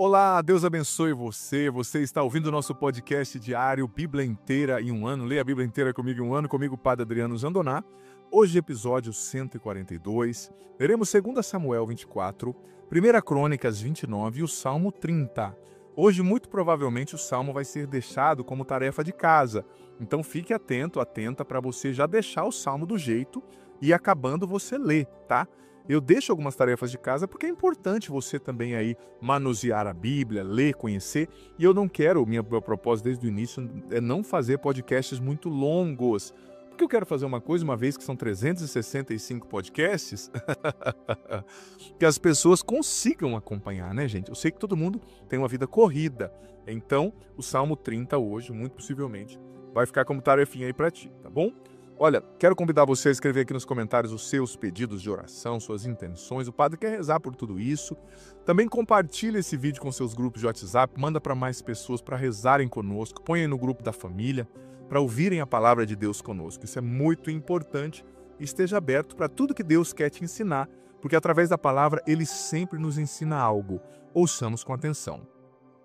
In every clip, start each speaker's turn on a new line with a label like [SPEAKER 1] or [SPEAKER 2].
[SPEAKER 1] Olá, Deus abençoe você. Você está ouvindo o nosso podcast diário Bíblia Inteira em um Ano. Leia a Bíblia Inteira comigo em um ano, comigo, Padre Adriano Zandoná. Hoje, episódio 142. Leremos 2 Samuel 24, 1 Crônicas 29 e o Salmo 30. Hoje, muito provavelmente, o Salmo vai ser deixado como tarefa de casa. Então, fique atento, atenta, para você já deixar o Salmo do jeito e acabando você lê, tá? Eu deixo algumas tarefas de casa porque é importante você também aí manusear a Bíblia, ler, conhecer. E eu não quero, meu propósito desde o início é não fazer podcasts muito longos. Porque eu quero fazer uma coisa, uma vez que são 365 podcasts, que as pessoas consigam acompanhar, né, gente? Eu sei que todo mundo tem uma vida corrida. Então, o Salmo 30 hoje, muito possivelmente, vai ficar como tarefinha aí pra ti, tá bom? Olha, quero convidar você a escrever aqui nos comentários os seus pedidos de oração, suas intenções. O padre quer rezar por tudo isso. Também compartilhe esse vídeo com seus grupos de WhatsApp, manda para mais pessoas para rezarem conosco, põe aí no grupo da família, para ouvirem a palavra de Deus conosco. Isso é muito importante. Esteja aberto para tudo que Deus quer te ensinar, porque através da palavra Ele sempre nos ensina algo. Ouçamos com atenção.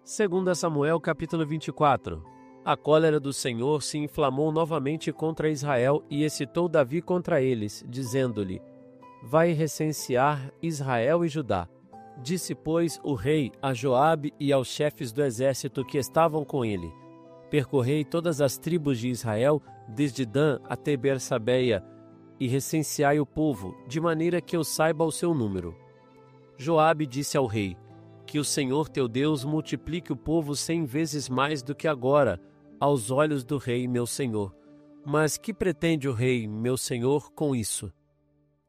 [SPEAKER 2] 2 Samuel capítulo 24. A cólera do Senhor se inflamou novamente contra Israel e excitou Davi contra eles, dizendo-lhe: Vai recensear Israel e Judá. Disse, pois, o rei a Joabe e aos chefes do exército que estavam com ele: Percorrei todas as tribos de Israel, desde Dan até Bersabeia, e recenseai o povo, de maneira que eu saiba o seu número. Joabe disse ao rei: Que o Senhor teu Deus multiplique o povo 100 vezes mais do que agora, aos olhos do rei, meu senhor. Mas que pretende o rei, meu senhor, com isso?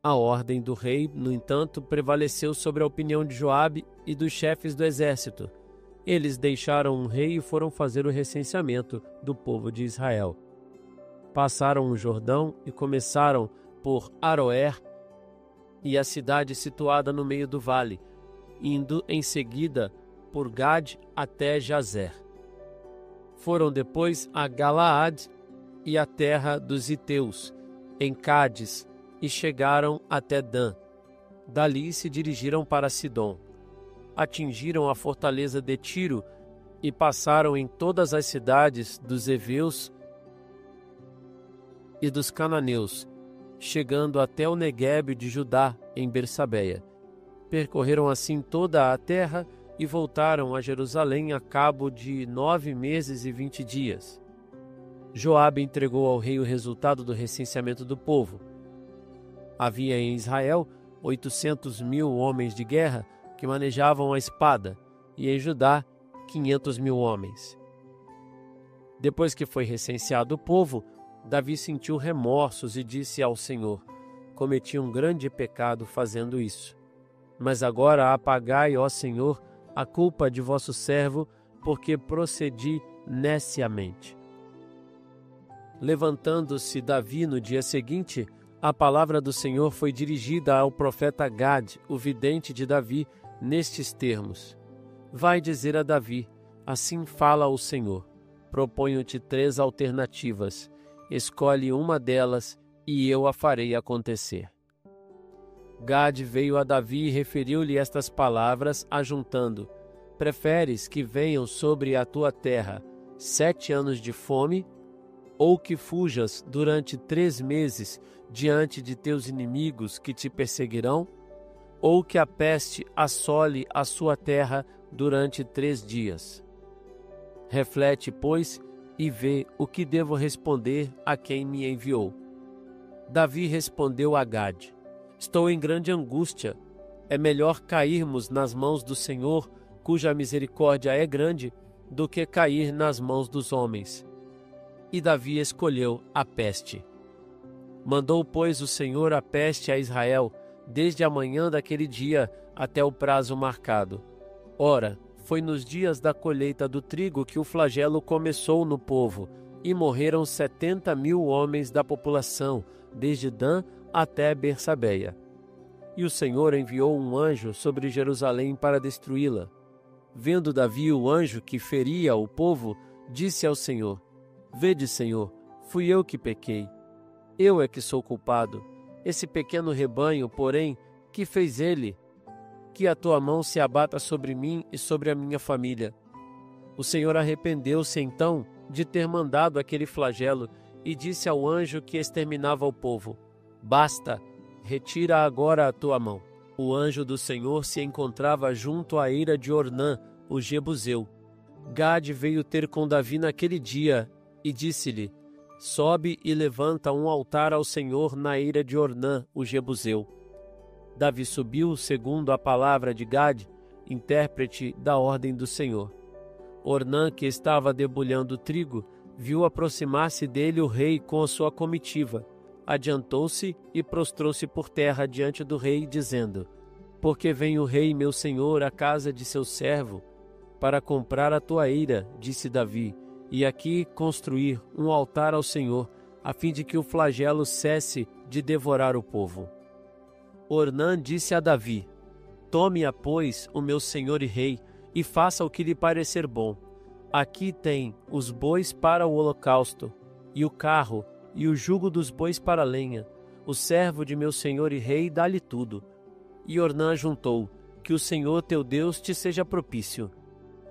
[SPEAKER 2] A ordem do rei, no entanto, prevaleceu sobre a opinião de Joabe e dos chefes do exército. Eles deixaram o rei e foram fazer o recenseamento do povo de Israel. Passaram o Jordão e começaram por Aroer e a cidade situada no meio do vale, indo em seguida por Gade até Jazer. Foram depois a Galaade e a terra dos Iteus, em Cádiz, e chegaram até Dan. Dali se dirigiram para Sidom. Atingiram a fortaleza de Tiro e passaram em todas as cidades dos heveus e dos cananeus, chegando até o Neguebe de Judá, em Bersabeia. Percorreram assim toda a terra e voltaram a Jerusalém a cabo de 9 meses e 20 dias. Joabe entregou ao rei o resultado do recenseamento do povo. Havia em Israel 800.000 homens de guerra que manejavam a espada, e em Judá 500.000 homens. Depois que foi recenseado o povo, Davi sentiu remorsos e disse ao Senhor: Cometi um grande pecado fazendo isso. Mas agora apagai, ó Senhor, a culpa de vosso servo, porque procedi neciamente. Levantando-se Davi no dia seguinte, a palavra do Senhor foi dirigida ao profeta Gade, o vidente de Davi, nestes termos: Vai dizer a Davi: Assim fala o Senhor. Proponho-te 3 alternativas. Escolhe uma delas e eu a farei acontecer. Gade veio a Davi e referiu-lhe estas palavras, ajuntando: Preferes que venham sobre a tua terra 7 anos de fome, ou que fujas durante 3 meses diante de teus inimigos que te perseguirão, ou que a peste assole a sua terra durante 3 dias? Reflete, pois, e vê o que devo responder a quem me enviou. Davi respondeu a Gade: Estou em grande angústia. É melhor cairmos nas mãos do Senhor, cuja misericórdia é grande, do que cair nas mãos dos homens. E Davi escolheu a peste. Mandou, pois, o Senhor a peste a Israel, desde a manhã daquele dia até o prazo marcado. Ora, foi nos dias da colheita do trigo que o flagelo começou no povo, e morreram 70.000 homens da população, desde Dan até Bersabeia. E o Senhor enviou um anjo sobre Jerusalém para destruí-la. Vendo Davi o anjo que feria o povo, disse ao Senhor: Vede, Senhor, fui eu que pequei. Eu é que sou culpado. Esse pequeno rebanho, porém, que fez ele? que a tua mão se abata sobre mim e sobre a minha família. O Senhor arrependeu-se então de ter mandado aquele flagelo e disse ao anjo que exterminava o povo: Basta, retira agora a tua mão. O anjo do Senhor se encontrava junto à eira de Ornã, o Jebuseu. Gade veio ter com Davi naquele dia e disse-lhe: Sobe e levanta um altar ao Senhor na eira de Ornã, o Jebuseu. Davi subiu segundo a palavra de Gade, intérprete da ordem do Senhor. Ornã, que estava debulhando trigo, viu aproximar-se dele o rei com a sua comitiva. Adiantou-se e prostrou-se por terra diante do rei, dizendo: Porque vem o rei, meu senhor, à casa de seu servo, para comprar a tua eira, disse Davi, e aqui construir um altar ao Senhor, a fim de que o flagelo cesse de devorar o povo. Ornã disse a Davi: Tome-a, pois, o meu senhor e rei, e faça o que lhe parecer bom. Aqui tem os bois para o holocausto, e o carro, e o jugo dos bois para a lenha. O servo de meu senhor e rei dá-lhe tudo. E Ornã juntou: Que o Senhor teu Deus te seja propício.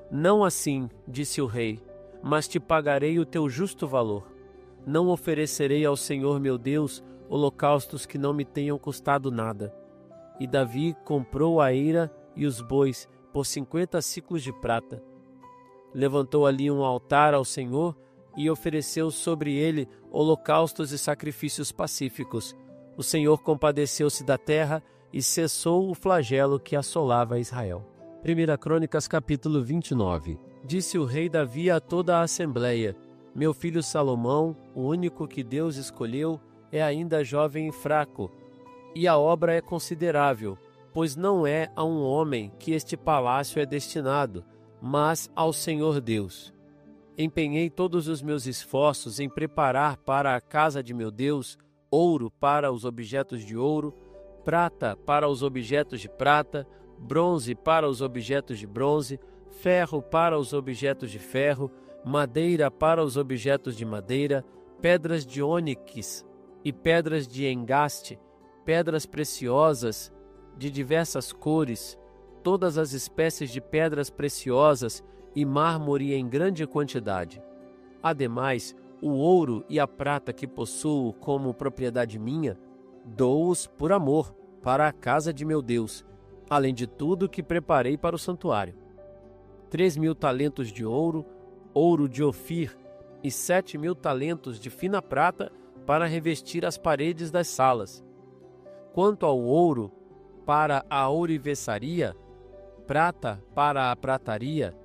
[SPEAKER 2] Não assim, disse o rei, mas te pagarei o teu justo valor. Não oferecerei ao Senhor meu Deus holocaustos que não me tenham custado nada. E Davi comprou a eira e os bois por 50 siclos de prata. Levantou ali um altar ao Senhor e ofereceu sobre ele holocaustos e sacrifícios pacíficos. O Senhor compadeceu-se da terra e cessou o flagelo que assolava Israel. 1 Crônicas capítulo 29. Disse o rei Davi a toda a assembleia: Meu filho Salomão, o único que Deus escolheu, é ainda jovem e fraco, e a obra é considerável, pois não é a um homem que este palácio é destinado, mas ao Senhor Deus. Empenhei todos os meus esforços em preparar para a casa de meu Deus ouro para os objetos de ouro, prata para os objetos de prata, bronze para os objetos de bronze, ferro para os objetos de ferro, madeira para os objetos de madeira, pedras de ônix e pedras de engaste, pedras preciosas de diversas cores, todas as espécies de pedras preciosas e mármore em grande quantidade. Ademais, o ouro e a prata que possuo como propriedade minha, dou-os por amor para a casa de meu Deus, além de tudo que preparei para o santuário. 3.000 talentos de ouro, ouro de Ofir, e 7.000 talentos de fina prata para revestir as paredes das salas. Quanto ao ouro, para a ourivesaria, prata para a prataria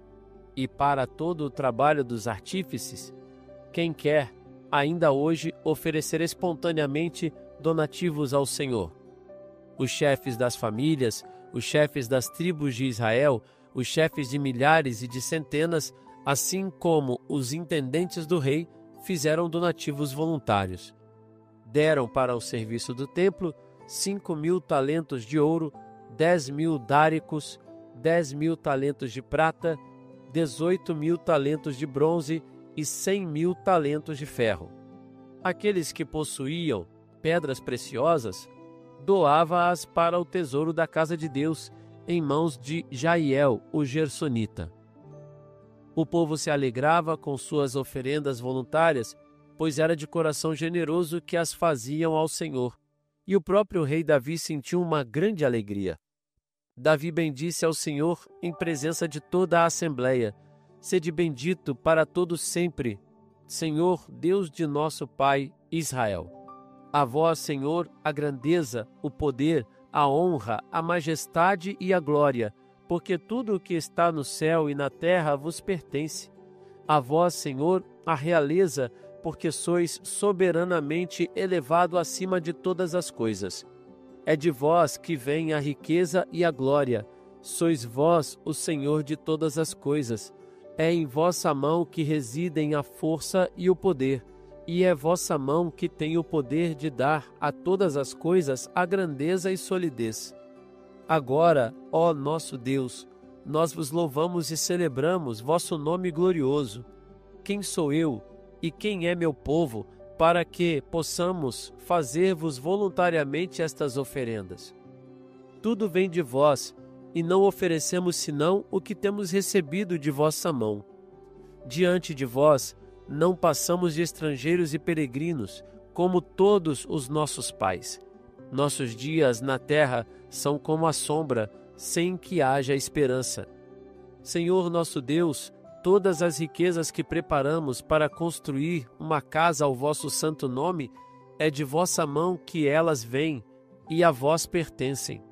[SPEAKER 2] e para todo o trabalho dos artífices, quem quer, ainda hoje, oferecer espontaneamente donativos ao Senhor. Os chefes das famílias, os chefes das tribos de Israel, os chefes de milhares e de centenas, assim como os intendentes do rei, fizeram donativos voluntários. Deram para o serviço do templo 5.000 talentos de ouro, 10.000 dáricos, 10.000 talentos de prata, 18.000 talentos de bronze e 100.000 talentos de ferro. Aqueles que possuíam pedras preciosas, doava-as para o tesouro da casa de Deus, em mãos de Jaiel, o gersonita. O povo se alegrava com suas oferendas voluntárias, pois era de coração generoso que as faziam ao Senhor. E o próprio rei Davi sentiu uma grande alegria. Davi bendisse ao Senhor em presença de toda a assembleia. Sede bendito para todos sempre, Senhor, Deus de nosso Pai Israel. A vós, Senhor, a grandeza, o poder, a honra, a majestade e a glória, porque tudo o que está no céu e na terra vos pertence. A vós, Senhor, a realeza, porque sois soberanamente elevado acima de todas as coisas. É de vós que vem a riqueza e a glória. Sois vós o Senhor de todas as coisas. É em vossa mão que residem a força e o poder, e é vossa mão que tem o poder de dar a todas as coisas a grandeza e solidez. Agora, ó nosso Deus, nós vos louvamos e celebramos vosso nome glorioso. Quem sou eu e quem é meu povo, para que possamos fazer-vos voluntariamente estas oferendas? Tudo vem de vós, e não oferecemos senão o que temos recebido de vossa mão. Diante de vós, não passamos de estrangeiros e peregrinos, como todos os nossos pais. Nossos dias na terra são como a sombra, sem que haja esperança. Senhor nosso Deus, todas as riquezas que preparamos para construir uma casa ao vosso santo nome, é de vossa mão que elas vêm e a vós pertencem.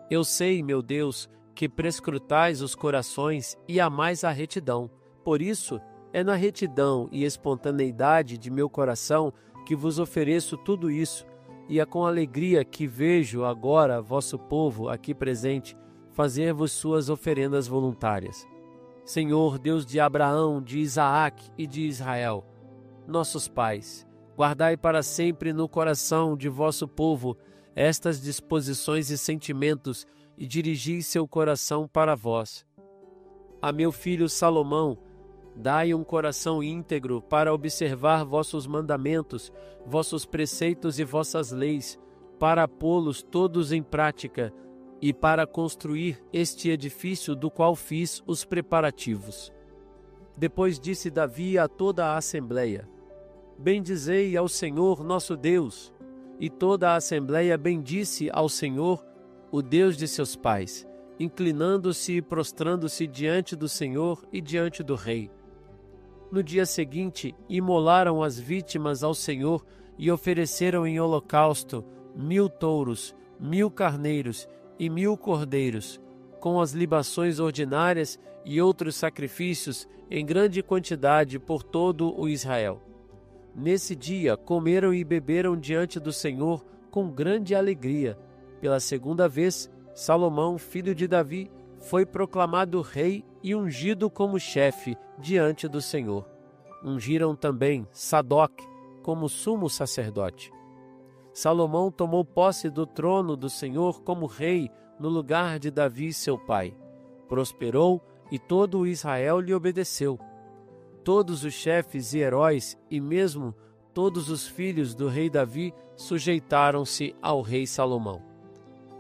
[SPEAKER 2] Eu sei, meu Deus, que prescrutais os corações e amais a retidão. Por isso, é na retidão e espontaneidade de meu coração que vos ofereço tudo isso, e é com alegria que vejo agora vosso povo aqui presente fazer-vos suas oferendas voluntárias. Senhor, Deus de Abraão, de Isaac e de Israel, nossos pais, guardai para sempre no coração de vosso povo estas disposições e sentimentos e dirigi seu coração para vós. A meu filho Salomão, dai um coração íntegro para observar vossos mandamentos, vossos preceitos e vossas leis, para pô-los todos em prática e para construir este edifício do qual fiz os preparativos. Depois disse Davi a toda a assembleia: Bendizei ao Senhor nosso Deus. E toda a assembleia bendisse ao Senhor, o Deus de seus pais, inclinando-se e prostrando-se diante do Senhor e diante do rei. No dia seguinte, imolaram as vítimas ao Senhor e ofereceram em holocausto 1000 touros, 1000 carneiros e 1000 cordeiros, com as libações ordinárias e outros sacrifícios em grande quantidade por todo o Israel. Nesse dia comeram e beberam diante do Senhor com grande alegria. Pela segunda vez, Salomão, filho de Davi, foi proclamado rei e ungido como chefe diante do Senhor. Ungiram também Sadoc como sumo sacerdote. Salomão tomou posse do trono do Senhor como rei no lugar de Davi, seu pai. Prosperou e todo o Israel lhe obedeceu. Todos os chefes e heróis, e mesmo todos os filhos do rei Davi, sujeitaram-se ao rei Salomão.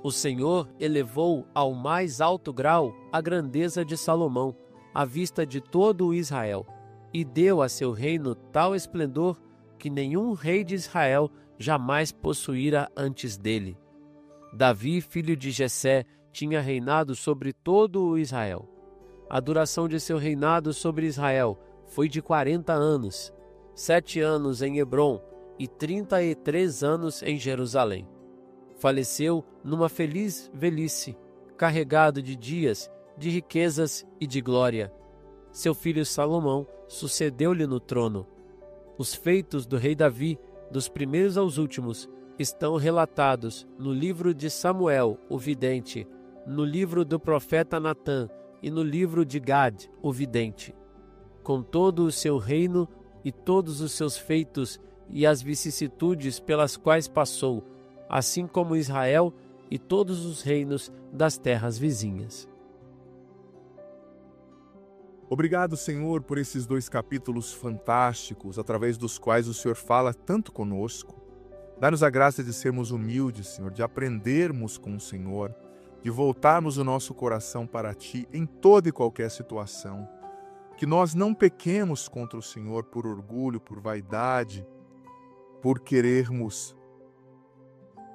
[SPEAKER 2] O Senhor elevou ao mais alto grau a grandeza de Salomão, à vista de todo o Israel, e deu a seu reino tal esplendor que nenhum rei de Israel jamais possuíra antes dele. Davi, filho de Jessé, tinha reinado sobre todo o Israel. A duração de seu reinado sobre Israel foi de 40 anos, 7 anos em Hebrom e 33 anos em Jerusalém. Faleceu numa feliz velhice, carregado de dias, de riquezas e de glória. Seu filho Salomão sucedeu-lhe no trono. Os feitos do rei Davi, dos primeiros aos últimos, estão relatados no livro de Samuel, o vidente, no livro do profeta Natã e no livro de Gad, o vidente. Com todo o seu reino e todos os seus feitos e as vicissitudes pelas quais passou, assim como Israel e todos os reinos das terras vizinhas.
[SPEAKER 1] Obrigado, Senhor, por esses 2 capítulos fantásticos, através dos quais o Senhor fala tanto conosco. Dá-nos a graça de sermos humildes, Senhor, de aprendermos com o Senhor, de voltarmos o nosso coração para Ti em toda e qualquer situação. Que nós não pequemos contra o Senhor por orgulho, por vaidade, por querermos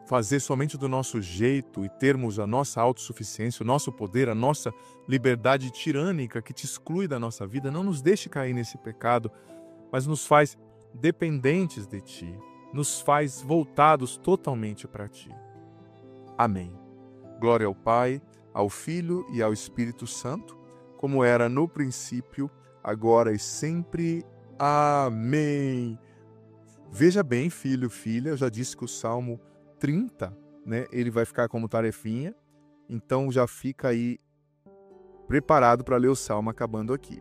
[SPEAKER 1] fazer somente do nosso jeito e termos a nossa autossuficiência, o nosso poder, a nossa liberdade tirânica que te exclui da nossa vida. Não nos deixe cair nesse pecado, mas nos faz dependentes de Ti, nos faz voltados totalmente para Ti. Amém. Glória ao Pai, ao Filho e ao Espírito Santo, como era no princípio, agora e sempre. Amém. Veja bem, filho, filha, eu já disse que o Salmo 30, ele vai ficar como tarefinha, então já fica aí preparado para ler o Salmo acabando aqui.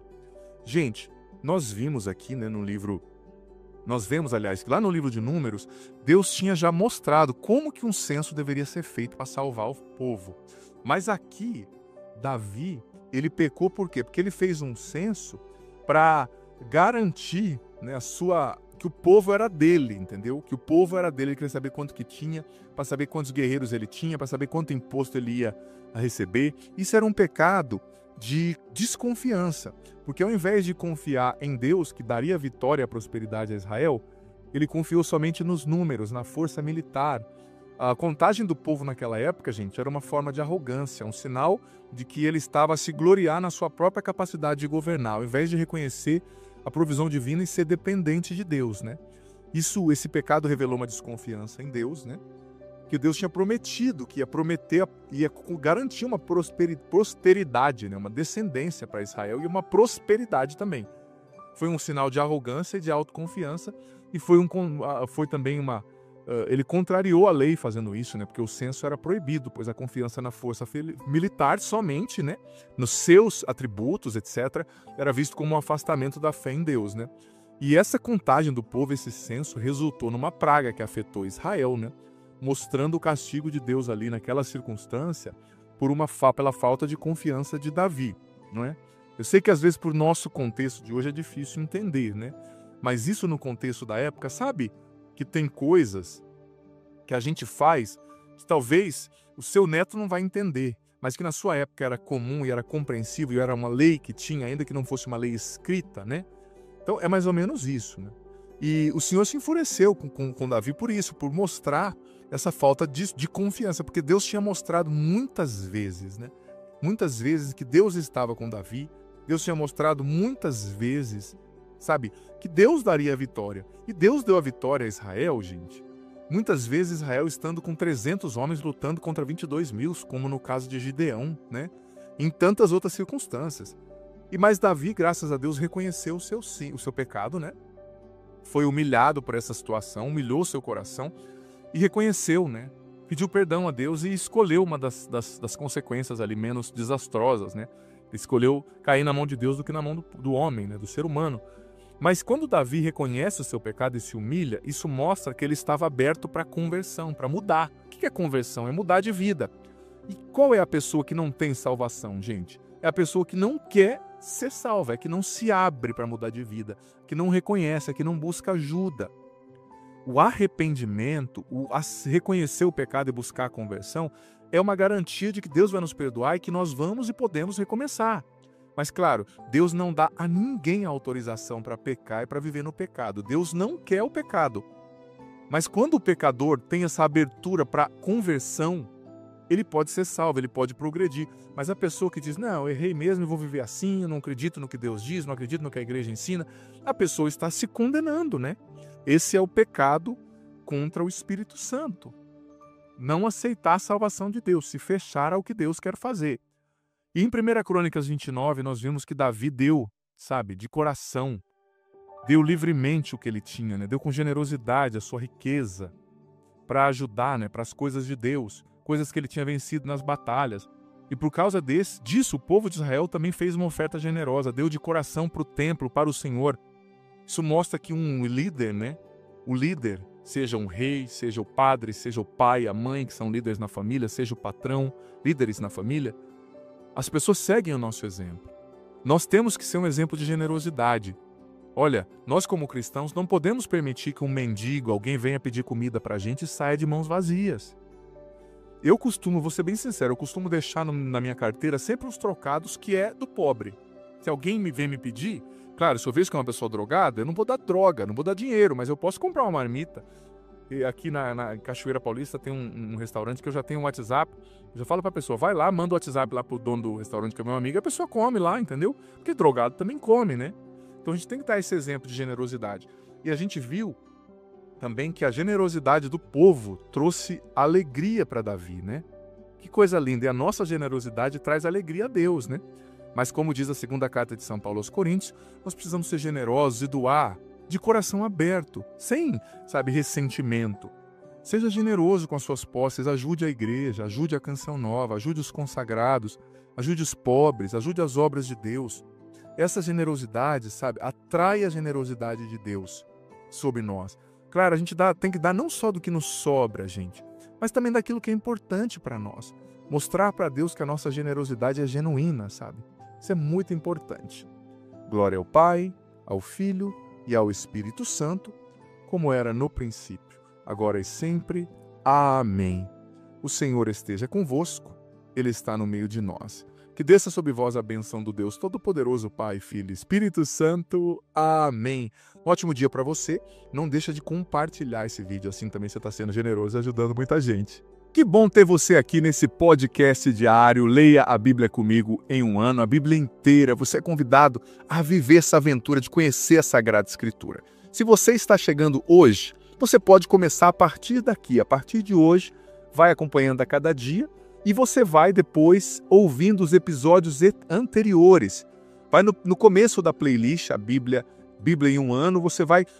[SPEAKER 1] Gente, nós vimos aqui, no livro, nós vemos, aliás, que lá no livro de Números, Deus tinha já mostrado como que um censo deveria ser feito para salvar o povo. Mas aqui, Davi, ele pecou por quê? Porque ele fez um censo para garantir que o povo era dele, entendeu? Que o povo era dele, ele queria saber quanto que tinha, para saber quantos guerreiros ele tinha, para saber quanto imposto ele ia a receber. Isso era um pecado de desconfiança, porque ao invés de confiar em Deus, que daria vitória e prosperidade a Israel, ele confiou somente nos números, na força militar. A contagem do povo naquela época, gente, era uma forma de arrogância, um sinal de que ele estava a se gloriar na sua própria capacidade de governar, ao invés de reconhecer a provisão divina e ser dependente de Deus, né? Esse pecado revelou uma desconfiança em Deus, né? Que Deus tinha prometido, que ia garantir uma prosperidade, né? Uma descendência para Israel e uma prosperidade também. Foi um sinal de arrogância e de autoconfiança e foi também ele contrariou a lei fazendo isso, né? Porque o censo era proibido, pois a confiança na força militar somente, né? Nos seus atributos, etc., era visto como um afastamento da fé em Deus, né? E essa contagem do povo, esse censo, resultou numa praga que afetou Israel, né? Mostrando o castigo de Deus ali naquela circunstância pela falta de confiança de Davi, não é? Eu sei que às vezes por nosso contexto de hoje é difícil entender, né? Mas isso no contexto da época, sabe que tem coisas que a gente faz que talvez o seu neto não vai entender, mas que na sua época era comum e era compreensível e era uma lei que tinha, ainda que não fosse uma lei escrita, né? Então é mais ou menos isso, né? E o Senhor se enfureceu com Davi por isso, por mostrar essa falta de confiança, porque Deus tinha mostrado muitas vezes, né? Muitas vezes que Deus estava com Davi, Deus tinha mostrado muitas vezes, sabe, que Deus daria a vitória. E Deus deu a vitória a Israel, gente. Muitas vezes Israel estando com 300 homens lutando contra 22 mil, como no caso de Gideão, né? Em tantas outras circunstâncias. Mas Davi, graças a Deus, reconheceu o seu pecado, né? Foi humilhado por essa situação, humilhou seu coração e reconheceu, né? Pediu perdão a Deus e escolheu uma das consequências ali menos desastrosas, né? Escolheu cair na mão de Deus do que na mão do homem, né? Do ser humano. Mas quando Davi reconhece o seu pecado e se humilha, isso mostra que ele estava aberto para conversão, para mudar. O que é conversão? É mudar de vida. E qual é a pessoa que não tem salvação, gente? É a pessoa que não quer ser salva, é que não se abre para mudar de vida, que não reconhece, é que não busca ajuda. O arrependimento, reconhecer o pecado e buscar a conversão, é uma garantia de que Deus vai nos perdoar e que nós vamos e podemos recomeçar. Mas claro, Deus não dá a ninguém a autorização para pecar e para viver no pecado. Deus não quer o pecado. Mas quando o pecador tem essa abertura para conversão, ele pode ser salvo, ele pode progredir. Mas a pessoa que diz, não, eu errei mesmo, eu vou viver assim, eu não acredito no que Deus diz, não acredito no que a igreja ensina, a pessoa está se condenando, né? Esse é o pecado contra o Espírito Santo. Não aceitar a salvação de Deus, se fechar ao que Deus quer fazer. E em 1 Crônicas 29, nós vimos que Davi deu, sabe, de coração, deu livremente o que ele tinha, né? Deu com generosidade a sua riqueza para ajudar, né, para as coisas de Deus, coisas que ele tinha vencido nas batalhas. E por causa disso, o povo de Israel também fez uma oferta generosa, deu de coração para o templo, para o Senhor. Isso mostra que um líder, né, o líder, seja um rei, seja o padre, seja o pai, a mãe, que são líderes na família, seja o patrão, líderes na família, as pessoas seguem o nosso exemplo. Nós temos que ser um exemplo de generosidade. Olha, nós como cristãos não podemos permitir que um mendigo, alguém venha pedir comida para a gente e saia de mãos vazias. Vou ser bem sincero, eu costumo deixar na minha carteira sempre os trocados que é do pobre. Se alguém vem me pedir, claro, se eu vejo que é uma pessoa drogada, eu não vou dar droga, não vou dar dinheiro, mas eu posso comprar uma marmita. E aqui na Cachoeira Paulista tem um restaurante que eu já tenho um WhatsApp. Eu já falo pra pessoa, vai lá, manda o WhatsApp lá pro dono do restaurante, que é meu amigo, e a pessoa come lá, entendeu? Porque drogado também come, né? Então a gente tem que dar esse exemplo de generosidade. E a gente viu também que a generosidade do povo trouxe alegria para Davi, né? Que coisa linda. E a nossa generosidade traz alegria a Deus, né? Mas como diz a segunda carta de São Paulo aos Coríntios, nós precisamos ser generosos e doar de coração aberto, sem, sabe, ressentimento. Seja generoso com as suas posses, ajude a igreja, ajude a Canção Nova, ajude os consagrados, ajude os pobres, ajude as obras de Deus. Essa generosidade, sabe, atrai a generosidade de Deus sobre nós. Claro, a gente tem que dar não só do que nos sobra, gente, mas também daquilo que é importante para nós. Mostrar para Deus que a nossa generosidade é genuína, sabe? Isso é muito importante. Glória ao Pai, ao Filho e ao Espírito Santo, como era no princípio, agora e sempre. Amém. O Senhor esteja convosco, Ele está no meio de nós. Que desça sobre vós a bênção do Deus Todo-Poderoso, Pai, Filho e Espírito Santo. Amém. Um ótimo dia para você. Não deixa de compartilhar esse vídeo, assim também você está sendo generoso e ajudando muita gente. Que bom ter você aqui nesse podcast diário. Leia a Bíblia comigo em um ano, a Bíblia inteira. Você é convidado a viver essa aventura de conhecer a Sagrada Escritura. Se você está chegando hoje, você pode começar a partir daqui. A partir de hoje, vai acompanhando a cada dia e você vai depois ouvindo os episódios anteriores. Vai no começo da playlist, a Bíblia em um ano,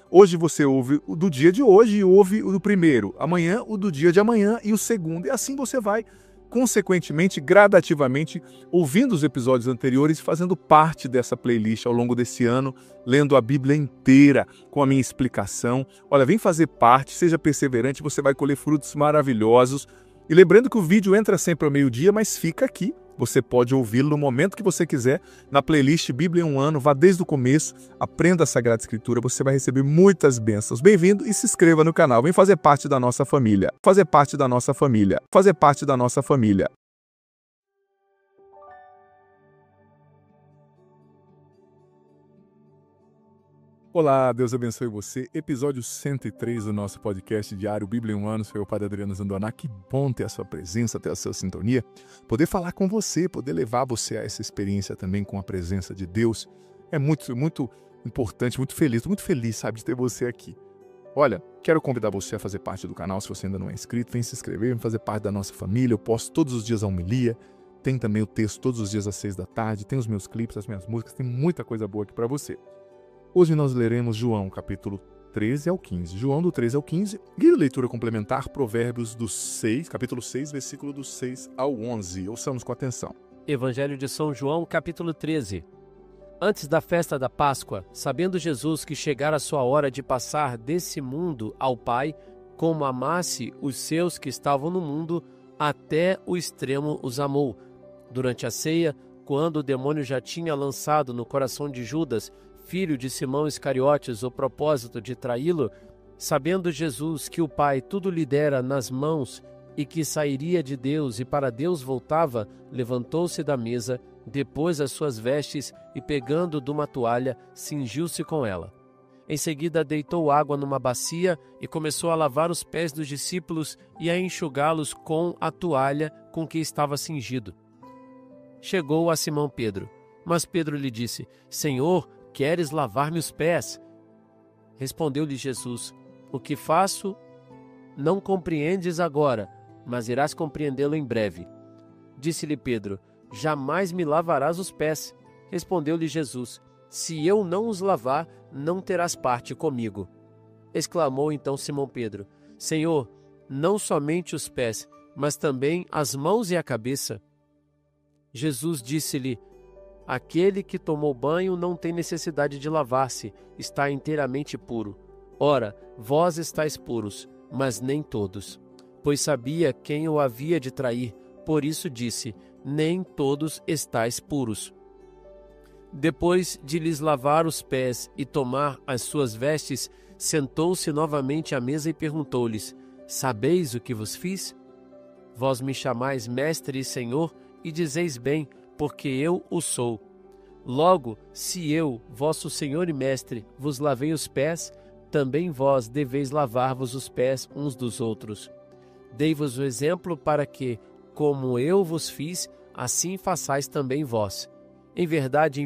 [SPEAKER 1] hoje você ouve o do dia de hoje e ouve o do primeiro, amanhã o do dia de amanhã e o segundo. E assim você vai, consequentemente, gradativamente, ouvindo os episódios anteriores e fazendo parte dessa playlist ao longo desse ano, lendo a Bíblia inteira com a minha explicação. Olha, vem fazer parte, seja perseverante, você vai colher frutos maravilhosos. E lembrando que o vídeo entra sempre ao meio-dia, mas fica aqui. Você pode ouvi-lo no momento que você quiser, na playlist Bíblia em um ano, vá desde o começo, aprenda a Sagrada Escritura, você vai receber muitas bênçãos. Bem-vindo e se inscreva no canal, vem fazer parte da nossa família. Fazer parte da nossa família. Fazer parte da nossa família. Olá, Deus abençoe você. Episódio 103 do nosso podcast diário Bíblia em um ano. Sou eu, Padre Adriano Zandoná. Que bom ter a sua presença, ter a sua sintonia. Poder falar com você, poder levar você a essa experiência também com a presença de Deus. É muito, muito importante, muito feliz. Estou muito feliz, sabe, de ter você aqui. Olha, quero convidar você a fazer parte do canal. Se você ainda não é inscrito, vem se inscrever, vem fazer parte da nossa família. Eu posto todos os dias a homilia. Tem também o texto todos os dias às 6 da tarde. Tem os meus clipes, as minhas músicas. Tem muita coisa boa aqui para você. Hoje nós leremos João, capítulo 13 ao 15. João, do 13 ao 15. Guia de leitura complementar, Provérbios, capítulo 6, versículo do 6 ao 11. Ouçamos com atenção.
[SPEAKER 2] Evangelho de São João, capítulo 13. Antes da festa da Páscoa, sabendo Jesus que chegara a sua hora de passar desse mundo ao Pai, como amasse os seus que estavam no mundo, até o extremo os amou. Durante a ceia, quando o demônio já tinha lançado no coração de Judas, filho de Simão Iscariotes, o propósito de traí-lo, sabendo Jesus que o Pai tudo lhe dera nas mãos e que sairia de Deus e para Deus voltava, levantou-se da mesa, depôs as suas vestes e, pegando de uma toalha, cingiu-se com ela. Em seguida, deitou água numa bacia e começou a lavar os pés dos discípulos e a enxugá-los com a toalha com que estava cingido. Chegou a Simão Pedro, mas Pedro lhe disse: Senhor, queres lavar-me os pés? Respondeu-lhe Jesus: O que faço não compreendes agora, mas irás compreendê-lo em breve. Disse-lhe Pedro: Jamais me lavarás os pés. Respondeu-lhe Jesus: Se eu não os lavar, não terás parte comigo. Exclamou então Simão Pedro: Senhor, não somente os pés, mas também as mãos e a cabeça. Jesus disse-lhe: Aquele que tomou banho não tem necessidade de lavar-se, está inteiramente puro. Ora, vós estáis puros, mas nem todos. Pois sabia quem o havia de trair, por isso disse: Nem todos estáis puros. Depois de lhes lavar os pés e tomar as suas vestes, sentou-se novamente à mesa e perguntou-lhes: Sabeis o que vos fiz? Vós me chamais mestre e senhor, e dizeis bem, porque eu o sou. Logo, se eu, vosso Senhor e Mestre, vos lavei os pés, também vós deveis lavar-vos os pés uns dos outros. Dei-vos o exemplo para que, como eu vos fiz, assim façais também vós. Em verdade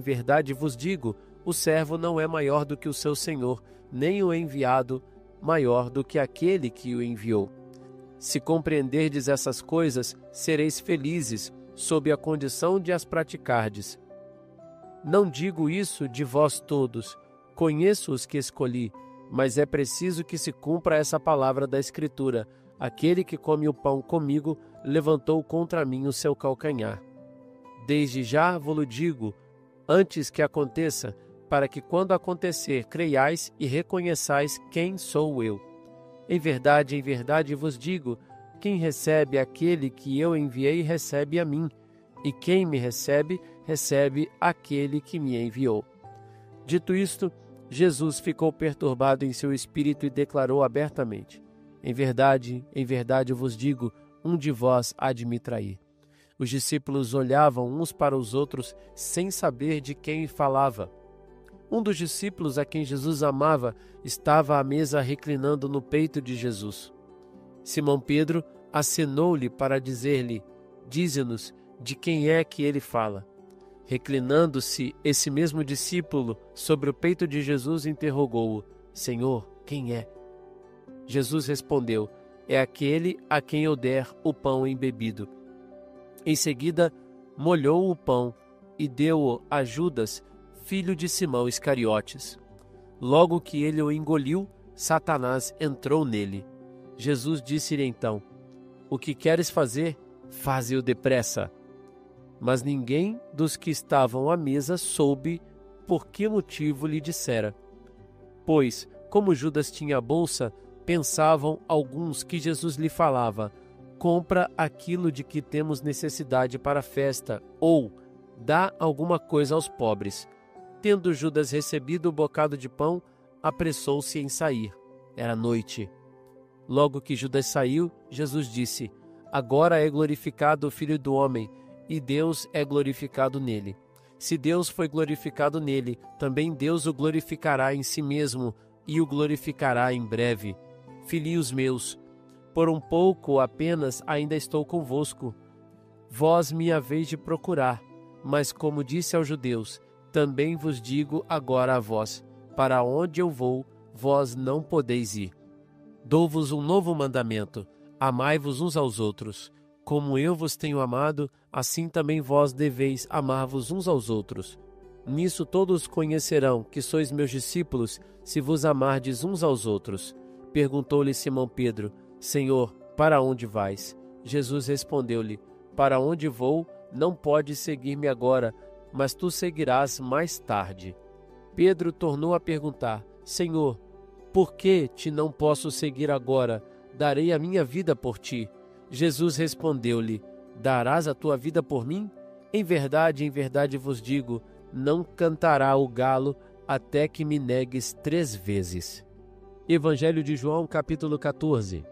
[SPEAKER 2] vos digo, o servo não é maior do que o seu senhor, nem o enviado maior do que aquele que o enviou. Se compreenderdes essas coisas, sereis felizes, sob a condição de as praticardes. Não digo isso de vós todos, conheço os que escolhi, mas é preciso que se cumpra essa palavra da Escritura: aquele que come o pão comigo levantou contra mim o seu calcanhar. Desde já vos digo, antes que aconteça, para que quando acontecer creiais e reconheçais quem sou eu. Em verdade vos digo, quem recebe aquele que eu enviei recebe a mim, e quem me recebe, recebe aquele que me enviou. Dito isto, Jesus ficou perturbado em seu espírito e declarou abertamente: em verdade eu vos digo, um de vós há de me trair. Os discípulos olhavam uns para os outros sem saber de quem falava. Um dos discípulos a quem Jesus amava estava à mesa reclinando no peito de Jesus. Simão Pedro acenou-lhe para dizer-lhe: dize-nos de quem é que ele fala. Reclinando-se, esse mesmo discípulo sobre o peito de Jesus interrogou-o: Senhor, quem é? Jesus respondeu: é aquele a quem eu der o pão embebido. Em seguida, molhou o pão e deu-o a Judas, filho de Simão Iscariotes. Logo que ele o engoliu, Satanás entrou nele. Jesus disse-lhe então: o que queres fazer, faze-o depressa. Mas ninguém dos que estavam à mesa soube por que motivo lhe dissera. Pois, como Judas tinha a bolsa, pensavam alguns que Jesus lhe falava: compra aquilo de que temos necessidade para a festa, ou dá alguma coisa aos pobres. Tendo Judas recebido o bocado de pão, apressou-se em sair. Era noite. Logo que Judas saiu, Jesus disse: agora é glorificado o Filho do Homem, e Deus é glorificado nele. Se Deus foi glorificado nele, também Deus o glorificará em si mesmo, e o glorificará em breve. Filhinhos meus, por um pouco apenas ainda estou convosco. Vós me haveis de procurar, mas como disse aos judeus, também vos digo agora a vós: para onde eu vou, vós não podeis ir. Dou-vos um novo mandamento: amai-vos uns aos outros. Como eu vos tenho amado, assim também vós deveis amar-vos uns aos outros. Nisso todos conhecerão que sois meus discípulos, se vos amardes uns aos outros. Perguntou-lhe Simão Pedro: Senhor, para onde vais? Jesus respondeu-lhe: para onde vou, não podes seguir-me agora, mas tu seguirás mais tarde. Pedro tornou a perguntar: Senhor, por que te não posso seguir agora? Darei a minha vida por ti. Jesus respondeu-lhe: darás a tua vida por mim? Em verdade vos digo, não cantará o galo até que me negues 3 vezes. Evangelho de João, capítulo 14.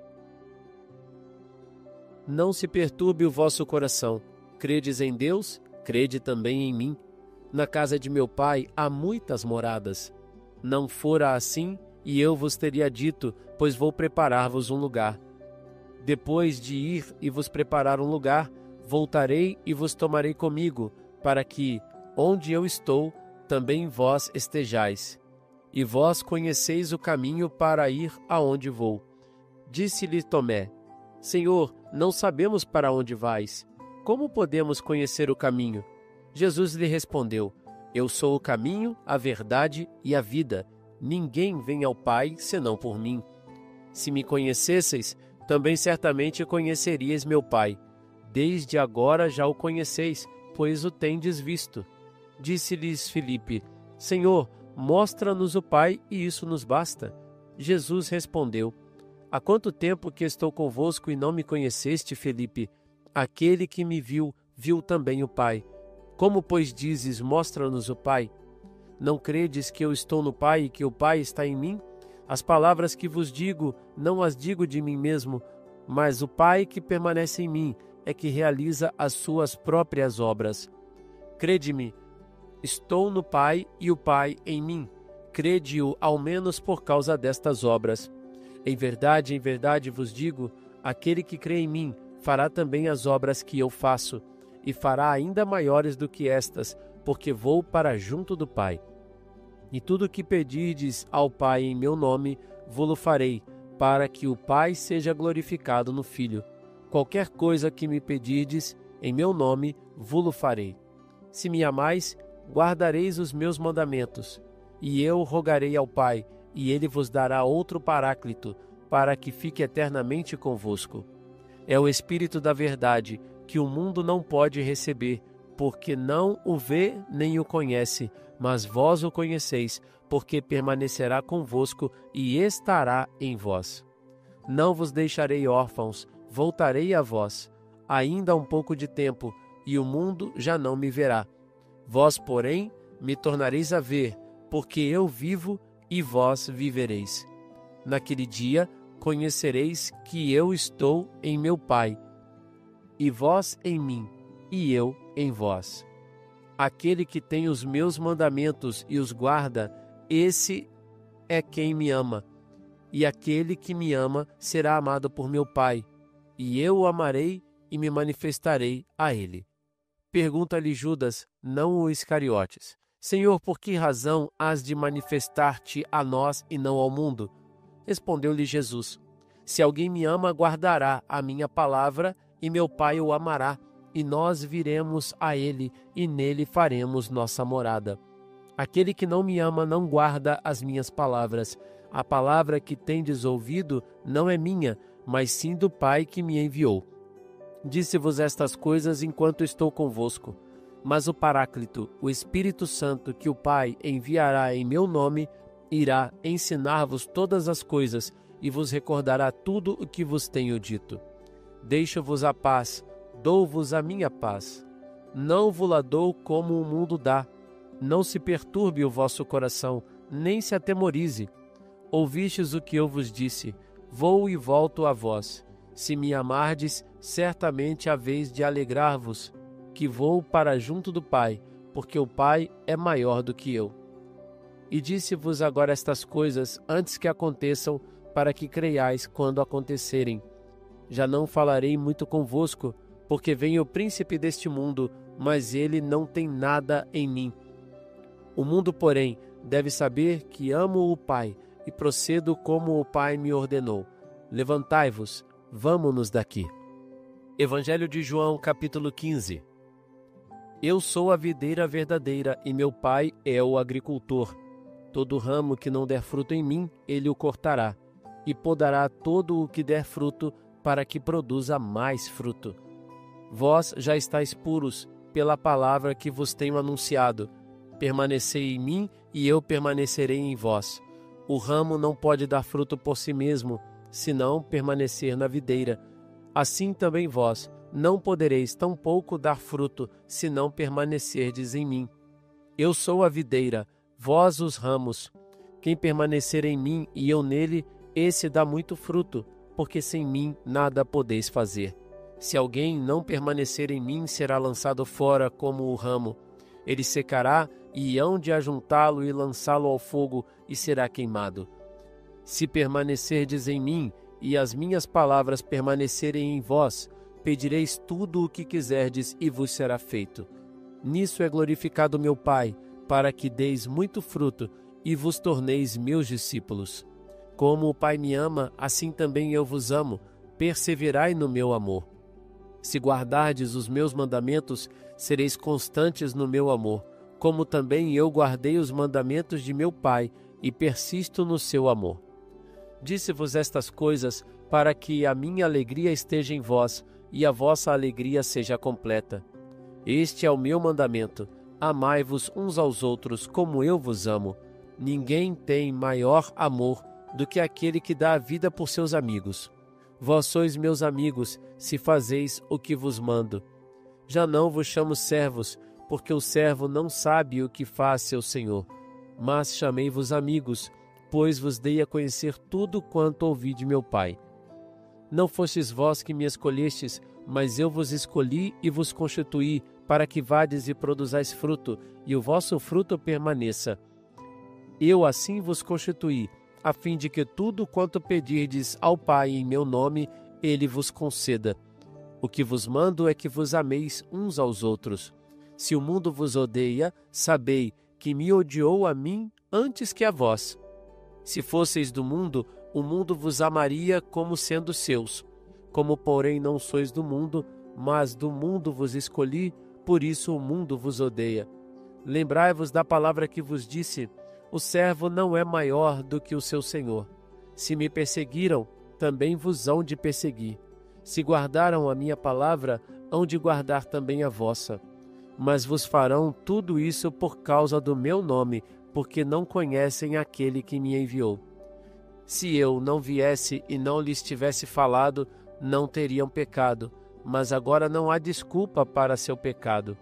[SPEAKER 2] Não se perturbe o vosso coração. Credes em Deus? Crede também em mim. Na casa de meu Pai há muitas moradas. Não fora assim, e eu vos teria dito, pois vou preparar-vos um lugar. Depois de ir e vos preparar um lugar, voltarei e vos tomarei comigo, para que, onde eu estou, também vós estejais. E vós conheceis o caminho para ir aonde vou. Disse-lhe Tomé: Senhor, não sabemos para onde vais. Como podemos conhecer o caminho? Jesus lhe respondeu: Eu sou o caminho, a verdade e a vida. Ninguém vem ao Pai senão por mim. Se me conhecesseis, também certamente conheceríeis meu Pai. Desde agora já o conheceis, pois o tendes visto. Disse-lhes Filipe: Senhor, mostra-nos o Pai, e isso nos basta. Jesus respondeu: Há quanto tempo que estou convosco e não me conheceste, Filipe? Aquele que me viu, viu também o Pai. Como, pois, dizes, mostra-nos o Pai? Não credes que eu estou no Pai e que o Pai está em mim? As palavras que vos digo, não as digo de mim mesmo, mas o Pai que permanece em mim é que realiza as suas próprias obras. Crede-me, estou no Pai e o Pai em mim. Crede-o ao menos por causa destas obras. Em verdade vos digo, aquele que crê em mim fará também as obras que eu faço, e fará ainda maiores do que estas, porque vou para junto do Pai. E tudo o que pedirdes ao Pai em meu nome, vô-lo farei, para que o Pai seja glorificado no Filho. Qualquer coisa que me pedirdes em meu nome, vô-lo farei. Se me amais, guardareis os meus mandamentos. E eu rogarei ao Pai, e ele vos dará outro Paráclito, para que fique eternamente convosco. É o Espírito da verdade, que o mundo não pode receber, porque não o vê nem o conhece, mas vós o conheceis, porque permanecerá convosco e estará em vós. Não vos deixarei órfãos, voltarei a vós. Ainda um pouco de tempo, e o mundo já não me verá. Vós, porém, me tornareis a ver, porque eu vivo e vós vivereis. Naquele dia conhecereis que eu estou em meu Pai, e vós em mim, e eu em vós. Aquele que tem os meus mandamentos e os guarda, esse é quem me ama. E aquele que me ama será amado por meu Pai, e eu o amarei e me manifestarei a ele. Pergunta-lhe Judas, não o Iscariotes: Senhor, por que razão has de manifestar-te a nós e não ao mundo? Respondeu-lhe Jesus: Se alguém me ama, guardará a minha palavra, e meu Pai o amará, e nós viremos a ele, e nele faremos nossa morada. Aquele que não me ama não guarda as minhas palavras. A palavra que tendes ouvido não é minha, mas sim do Pai que me enviou. Disse-vos estas coisas enquanto estou convosco. Mas o Paráclito, o Espírito Santo, que o Pai enviará em meu nome, irá ensinar-vos todas as coisas e vos recordará tudo o que vos tenho dito. Deixo-vos a paz, dou-vos a minha paz. Não vos-la dou como o mundo dá. Não se perturbe o vosso coração, nem se atemorize. Ouvistes o que eu vos disse, vou e volto a vós. Se me amardes, certamente haveis de alegrar-vos, que vou para junto do Pai, porque o Pai é maior do que eu. E disse-vos agora estas coisas antes que aconteçam, para que creiais quando acontecerem. Já não falarei muito convosco, porque vem o príncipe deste mundo, mas ele não tem nada em mim. O mundo, porém, deve saber que amo o Pai, e procedo como o Pai me ordenou. Levantai-vos, vamo-nos daqui. Evangelho de João, capítulo 15. Eu sou a videira verdadeira, e meu Pai é o agricultor. Todo ramo que não der fruto em mim, ele o cortará, e podará todo o que der fruto, para que produza mais fruto. Vós já estáis puros, pela palavra que vos tenho anunciado. Permanecei em mim, e eu permanecerei em vós. O ramo não pode dar fruto por si mesmo, senão permanecer na videira. Assim também vós não podereis tampouco dar fruto, se não permanecerdes em mim. Eu sou a videira, vós os ramos. Quem permanecer em mim e eu nele, esse dá muito fruto, porque sem mim nada podeis fazer. Se alguém não permanecer em mim, será lançado fora como o ramo. Ele secará, e hão de ajuntá-lo e lançá-lo ao fogo, e será queimado. Se permanecerdes em mim, e as minhas palavras permanecerem em vós, pedireis tudo o que quiserdes, e vos será feito. Nisso é glorificado meu Pai, para que deis muito fruto, e vos torneis meus discípulos. Como o Pai me ama, assim também eu vos amo. Perseverai no meu amor. Se guardardes os meus mandamentos, sereis constantes no meu amor, como também eu guardei os mandamentos de meu Pai e persisto no seu amor. Disse-vos estas coisas para que a minha alegria esteja em vós e a vossa alegria seja completa. Este é o meu mandamento: amai-vos uns aos outros como eu vos amo. Ninguém tem maior amor do que aquele que dá a vida por seus amigos. Vós sois meus amigos, se fazeis o que vos mando. Já não vos chamo servos, porque o servo não sabe o que faz seu senhor. Mas chamei-vos amigos, pois vos dei a conhecer tudo quanto ouvi de meu Pai. Não fostes vós que me escolhestes, mas eu vos escolhi e vos constituí, para que vades e produzais fruto, e o vosso fruto permaneça. Eu assim vos constituí, a fim de que tudo quanto pedirdes ao Pai em meu nome, ele vos conceda. O que vos mando é que vos ameis uns aos outros. Se o mundo vos odeia, sabei que me odiou a mim antes que a vós. Se fosseis do mundo, o mundo vos amaria como sendo seus. Como, porém, não sois do mundo, mas do mundo vos escolhi, por isso o mundo vos odeia. Lembrai-vos da palavra que vos disse: o servo não é maior do que o seu senhor. Se me perseguiram, também vos hão de perseguir. Se guardaram a minha palavra, hão de guardar também a vossa. Mas vos farão tudo isso por causa do meu nome, porque não conhecem aquele que me enviou. Se eu não viesse e não lhes tivesse falado, não teriam pecado, mas agora não há desculpa para seu pecado.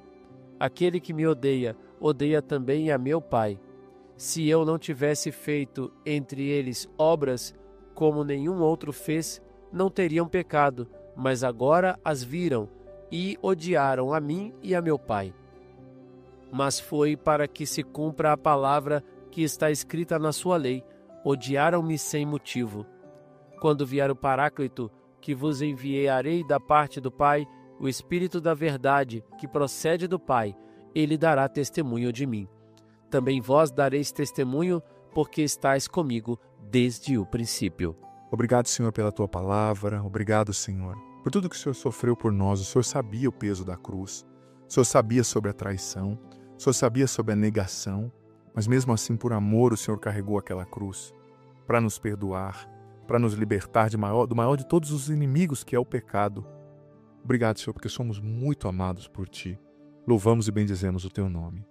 [SPEAKER 2] Aquele que me odeia, odeia também a meu Pai. Se eu não tivesse feito entre eles obras como nenhum outro fez, não teriam pecado, mas agora as viram e odiaram a mim e a meu Pai. Mas foi para que se cumpra a palavra que está escrita na sua lei: odiaram-me sem motivo. Quando vier o Paráclito, que vos enviarei da parte do Pai, o Espírito da verdade, que procede do Pai, ele dará testemunho de mim. Também vós dareis testemunho, porque estáis comigo desde o princípio.
[SPEAKER 1] Obrigado, Senhor, pela tua palavra. Obrigado, Senhor, por tudo que o Senhor sofreu por nós. O Senhor sabia o peso da cruz. O Senhor sabia sobre a traição. O Senhor sabia sobre a negação. Mas mesmo assim, por amor, o Senhor carregou aquela cruz para nos perdoar, para nos libertar do maior de todos os inimigos, que é o pecado. Obrigado, Senhor, porque somos muito amados por Ti. Louvamos e bendizemos o Teu nome.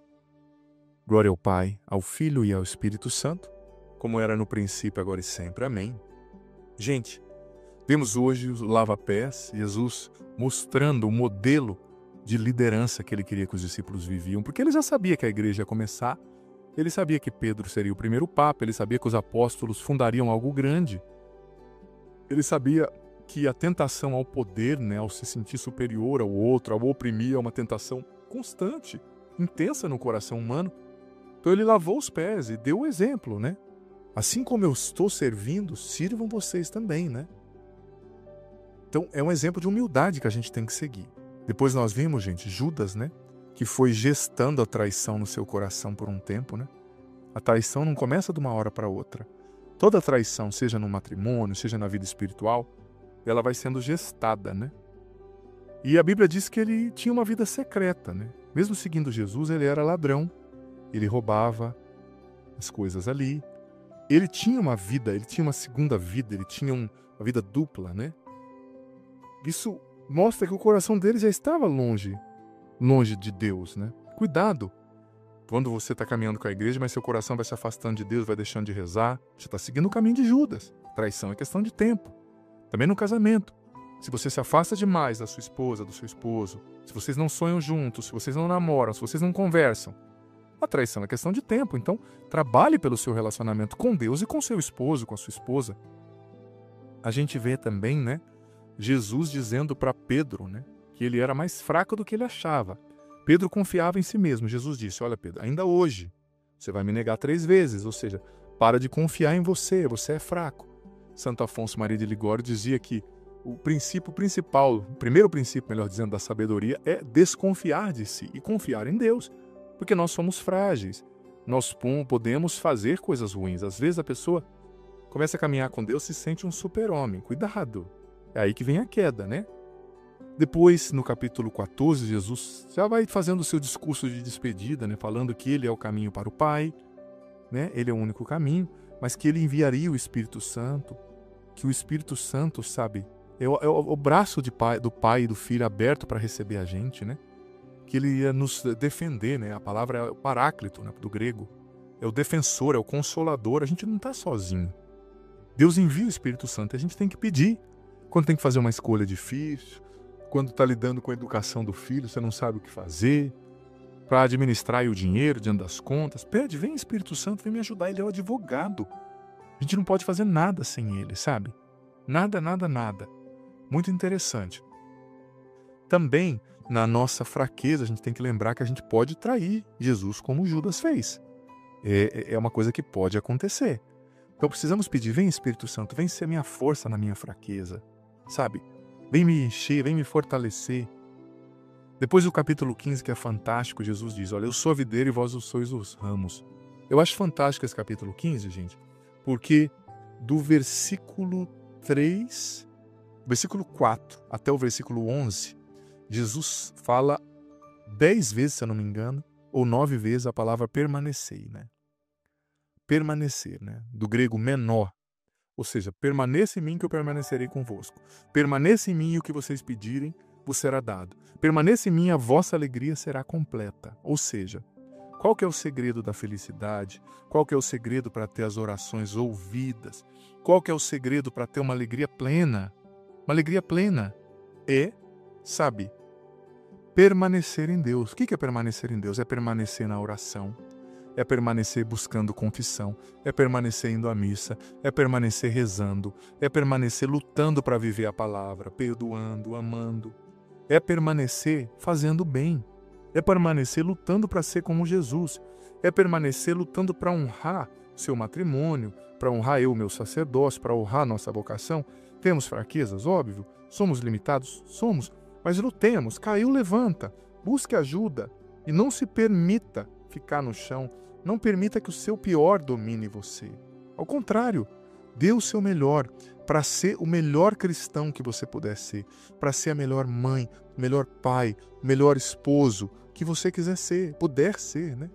[SPEAKER 1] Glória ao Pai, ao Filho e ao Espírito Santo, como era no princípio, agora e sempre. Amém. Gente, vemos hoje o lava-pés, Jesus mostrando o modelo de liderança que ele queria que os discípulos viviam, porque ele já sabia que a igreja ia começar, ele sabia que Pedro seria o primeiro papa, ele sabia que os apóstolos fundariam algo grande, ele sabia que a tentação ao poder, ao se sentir superior ao outro, ao oprimir, é uma tentação constante, intensa no coração humano. Então ele lavou os pés e deu o exemplo, Assim como eu estou servindo, sirvam vocês também, Então é um exemplo de humildade que a gente tem que seguir. Depois nós vimos, gente, Judas, que foi gestando a traição no seu coração por um tempo, A traição não começa de uma hora para outra. Toda traição, seja no matrimônio, seja na vida espiritual, ela vai sendo gestada, E a Bíblia diz que ele tinha uma vida secreta, Mesmo seguindo Jesus, ele era ladrão, ele roubava as coisas ali. Ele tinha uma vida, ele tinha uma segunda vida, ele tinha uma vida dupla, Isso mostra que o coração dele já estava longe de Deus, Cuidado quando você está caminhando com a igreja, mas seu coração vai se afastando de Deus, vai deixando de rezar. Você está seguindo o caminho de Judas. Traição é questão de tempo. Também no casamento. Se você se afasta demais da sua esposa, do seu esposo, se vocês não sonham juntos, se vocês não namoram, se vocês não conversam, a traição é questão de tempo. Então, trabalhe pelo seu relacionamento com Deus e com seu esposo, com a sua esposa. A gente vê também, Jesus dizendo para Pedro, que ele era mais fraco do que ele achava. Pedro confiava em si mesmo. Jesus disse: olha, Pedro, ainda hoje você vai me negar 3 vezes, ou seja, para de confiar em você, você é fraco. Santo Afonso Maria de Ligório dizia que o princípio principal, o primeiro princípio, melhor dizendo, da sabedoria é desconfiar de si e confiar em Deus, porque nós somos frágeis, nós podemos fazer coisas ruins. Às vezes a pessoa começa a caminhar com Deus e se sente um super-homem. Cuidado, é aí que vem a queda, Depois, no capítulo 14, Jesus já vai fazendo o seu discurso de despedida, falando que ele é o caminho para o Pai, ele é o único caminho, mas que ele enviaria o Espírito Santo, que o Espírito Santo, é o braço do Pai e do Filho aberto para receber a gente, que ele ia nos defender, a palavra é o Paráclito, do grego, é o defensor, é o consolador. A gente não está sozinho. Deus envia o Espírito Santo e a gente tem que pedir. Quando tem que fazer uma escolha difícil, quando está lidando com a educação do filho, você não sabe o que fazer, para administrar o dinheiro diante das contas, pede, vem Espírito Santo, vem me ajudar, ele é o advogado. A gente não pode fazer nada sem ele, Nada, nada, nada. Muito interessante. Também, na nossa fraqueza, a gente tem que lembrar que a gente pode trair Jesus como Judas fez. É uma coisa que pode acontecer. Então precisamos pedir, vem Espírito Santo, vem ser minha força na minha fraqueza, Vem me encher, vem me fortalecer. Depois do capítulo 15, que é fantástico, Jesus diz, olha, eu sou a videira e vós sois os ramos. Eu acho fantástico esse capítulo 15, gente, porque do versículo 4 até o versículo 11, Jesus fala 10 vezes, se eu não me engano, ou 9 vezes a palavra permanecei, Permanecer, do grego menó. Ou seja, permaneça em mim que eu permanecerei convosco. Permaneça em mim e o que vocês pedirem vos será dado. Permaneça em mim, a vossa alegria será completa. Ou seja, qual que é o segredo da felicidade? Qual que é o segredo para ter as orações ouvidas? Qual que é o segredo para ter uma alegria plena? Uma alegria plena é, permanecer em Deus. O que é permanecer em Deus? É permanecer na oração, é permanecer buscando confissão, é permanecer indo à missa, é permanecer rezando, é permanecer lutando para viver a palavra, perdoando, amando, é permanecer fazendo bem, é permanecer lutando para ser como Jesus, é permanecer lutando para honrar seu matrimônio, para honrar meu sacerdócio, para honrar nossa vocação. Temos fraquezas, óbvio, somos limitados, somos, mas lutemos, caiu, levanta, busque ajuda e não se permita ficar no chão, não permita que o seu pior domine você. Ao contrário, dê o seu melhor para ser o melhor cristão que você puder ser, para ser a melhor mãe, o melhor pai, o melhor esposo que você quiser ser, puder ser, né?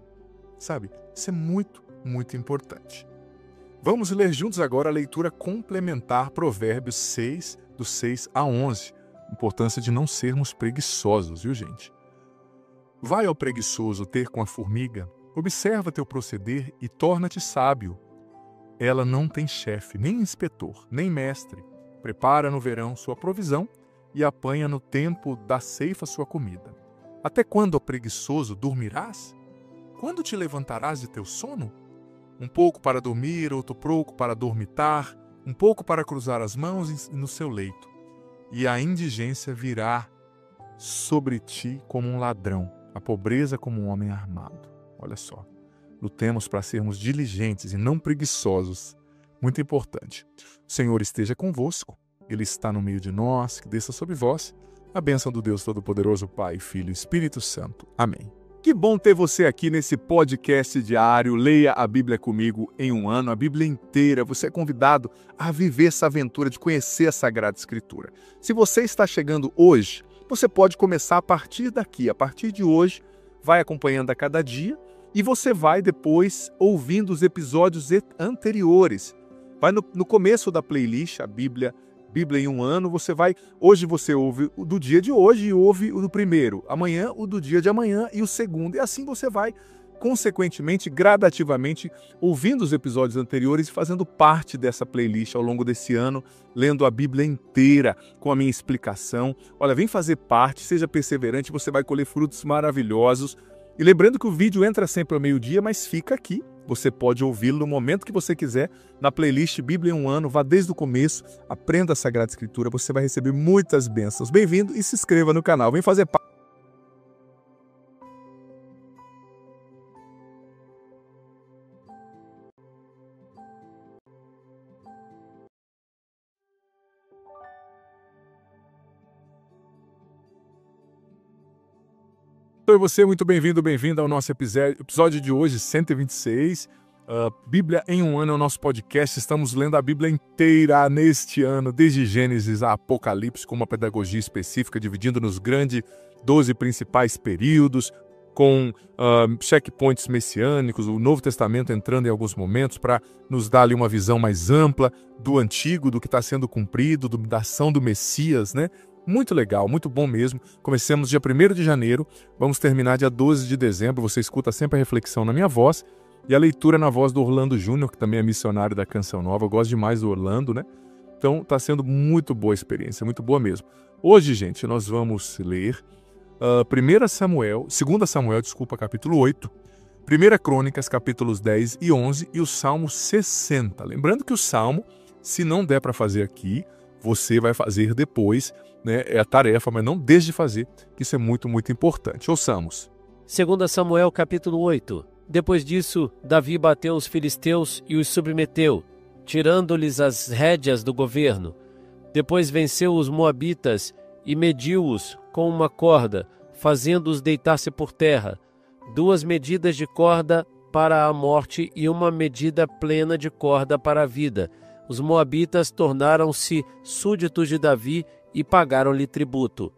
[SPEAKER 1] Sabe, isso é muito, muito importante. Vamos ler juntos agora a leitura complementar Provérbios 6, do 6 a 11. Importância de não sermos preguiçosos, viu, gente? Vai ao preguiçoso ter com a formiga, observa teu proceder e torna-te sábio. Ela não tem chefe, nem inspetor, nem mestre. Prepara no verão sua provisão e apanha no tempo da ceifa sua comida. Até quando, ó preguiçoso, dormirás? Quando te levantarás de teu sono? Um pouco para dormir, outro pouco para dormitar, um pouco para cruzar as mãos no seu leito. E a indigência virá sobre ti como um ladrão, a pobreza como um homem armado. Olha só, lutemos para sermos diligentes e não preguiçosos. Muito importante. O Senhor esteja convosco, Ele está no meio de nós, que desça sobre vós a bênção do Deus Todo-Poderoso, Pai, Filho e Espírito Santo. Amém. Que bom ter você aqui nesse podcast diário. Leia a Bíblia comigo em um ano, a Bíblia inteira. Você é convidado a viver essa aventura de conhecer a Sagrada Escritura. Se você está chegando hoje, você pode começar a partir daqui. A partir de hoje, vai acompanhando a cada dia e você vai depois ouvindo os episódios anteriores. Vai no começo da playlist, a Bíblia em um ano, hoje você ouve o do dia de hoje e ouve o do primeiro, amanhã o do dia de amanhã e o segundo, e assim você vai, consequentemente, gradativamente, ouvindo os episódios anteriores e fazendo parte dessa playlist ao longo desse ano, lendo a Bíblia inteira, com a minha explicação. Olha, vem fazer parte, seja perseverante, você vai colher frutos maravilhosos. E lembrando que o vídeo entra sempre ao meio-dia, mas fica aqui. Você pode ouvi-lo no momento que você quiser, na playlist Bíblia em um ano, vá desde o começo, aprenda a Sagrada Escritura, você vai receber muitas bênçãos. Bem-vindo e se inscreva no canal, vem fazer parte. Oi, você, muito bem-vindo, bem-vinda ao nosso episódio de hoje, 126. Bíblia em um ano é o nosso podcast. Estamos lendo a Bíblia inteira neste ano, desde Gênesis a Apocalipse, com uma pedagogia específica, dividindo nos grandes 12 principais períodos, com checkpoints messiânicos, o Novo Testamento entrando em alguns momentos para nos dar ali uma visão mais ampla do Antigo, do que está sendo cumprido, da ação do Messias, né? Muito legal, muito bom mesmo. Comecemos dia 1º de janeiro, vamos terminar dia 12 de dezembro. Você escuta sempre a reflexão na minha voz e a leitura na voz do Orlando Júnior, que também é missionário da Canção Nova. Eu gosto demais do Orlando, né? Então está sendo muito boa a experiência, muito boa mesmo. Hoje, gente, nós vamos ler 2 Samuel, capítulo 8, 1 Crônicas, capítulos 10 e 11 e o Salmo 60. Lembrando que o Salmo, se não der para fazer aqui, você vai fazer depois, né? É a tarefa, mas não deixe de fazer, que isso é muito, muito importante. Ouçamos.
[SPEAKER 2] 2 Samuel, capítulo 8. Depois disso, Davi bateu os filisteus e os submeteu, tirando-lhes as rédeas do governo. Depois venceu os moabitas e mediu-os com uma corda, fazendo-os deitar-se por terra. 2 medidas de corda para a morte e 1 medida plena de corda para a vida. Os moabitas tornaram-se súditos de Davi e pagaram-lhe tributo.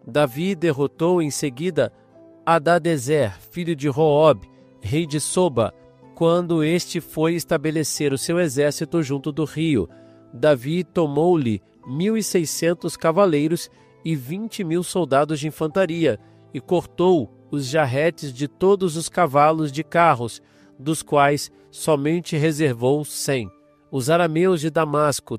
[SPEAKER 2] Davi derrotou em seguida Hadadezer, filho de Roob, rei de Soba, quando este foi estabelecer o seu exército junto do rio. Davi tomou-lhe 1.600 cavaleiros e 20.000 soldados de infantaria, e cortou os jarretes de todos os cavalos de carros, dos quais somente reservou 100. Os arameus de Damasco,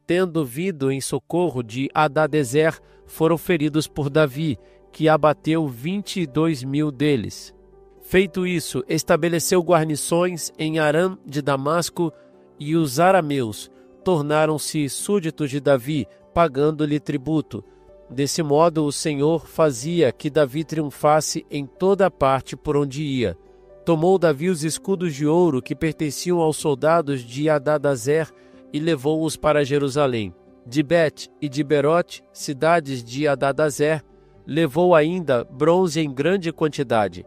[SPEAKER 2] tendo vindo em socorro de Hadadezer, foram feridos por Davi, que abateu 22.000 deles. Feito isso, estabeleceu guarnições em Aram de Damasco, e os arameus tornaram-se súditos de Davi, pagando-lhe tributo. Desse modo, o Senhor fazia que Davi triunfasse em toda parte por onde ia. Tomou Davi os escudos de ouro que pertenciam aos soldados de Hadadezer e levou-os para Jerusalém. De Bet e de Berote, cidades de Hadadezer, levou ainda bronze em grande quantidade.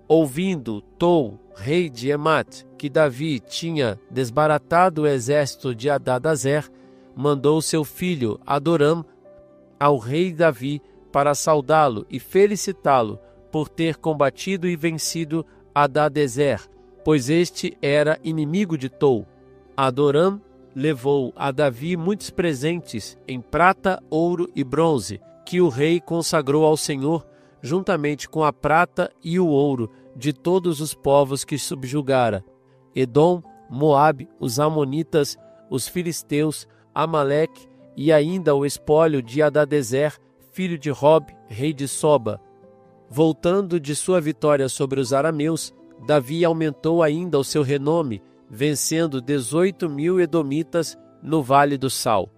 [SPEAKER 2] Ouvindo Tou, rei de Emat, que Davi tinha desbaratado o exército de Hadadezer, mandou seu filho Adoram ao rei Davi para saudá-lo e felicitá-lo por ter combatido e vencido Hadadezer, pois este era inimigo de Tou. Adoram levou a Davi muitos presentes em prata, ouro e bronze, que o rei consagrou ao Senhor, juntamente com a prata e o ouro de todos os povos que subjugara: Edom, Moabe, os Amonitas, os Filisteus, Amaleque, e ainda o espólio de Hadadezer, filho de Rob, rei de Soba. Voltando de sua vitória sobre os arameus, Davi aumentou ainda o seu renome, vencendo 18.000 edomitas no Vale do Sal.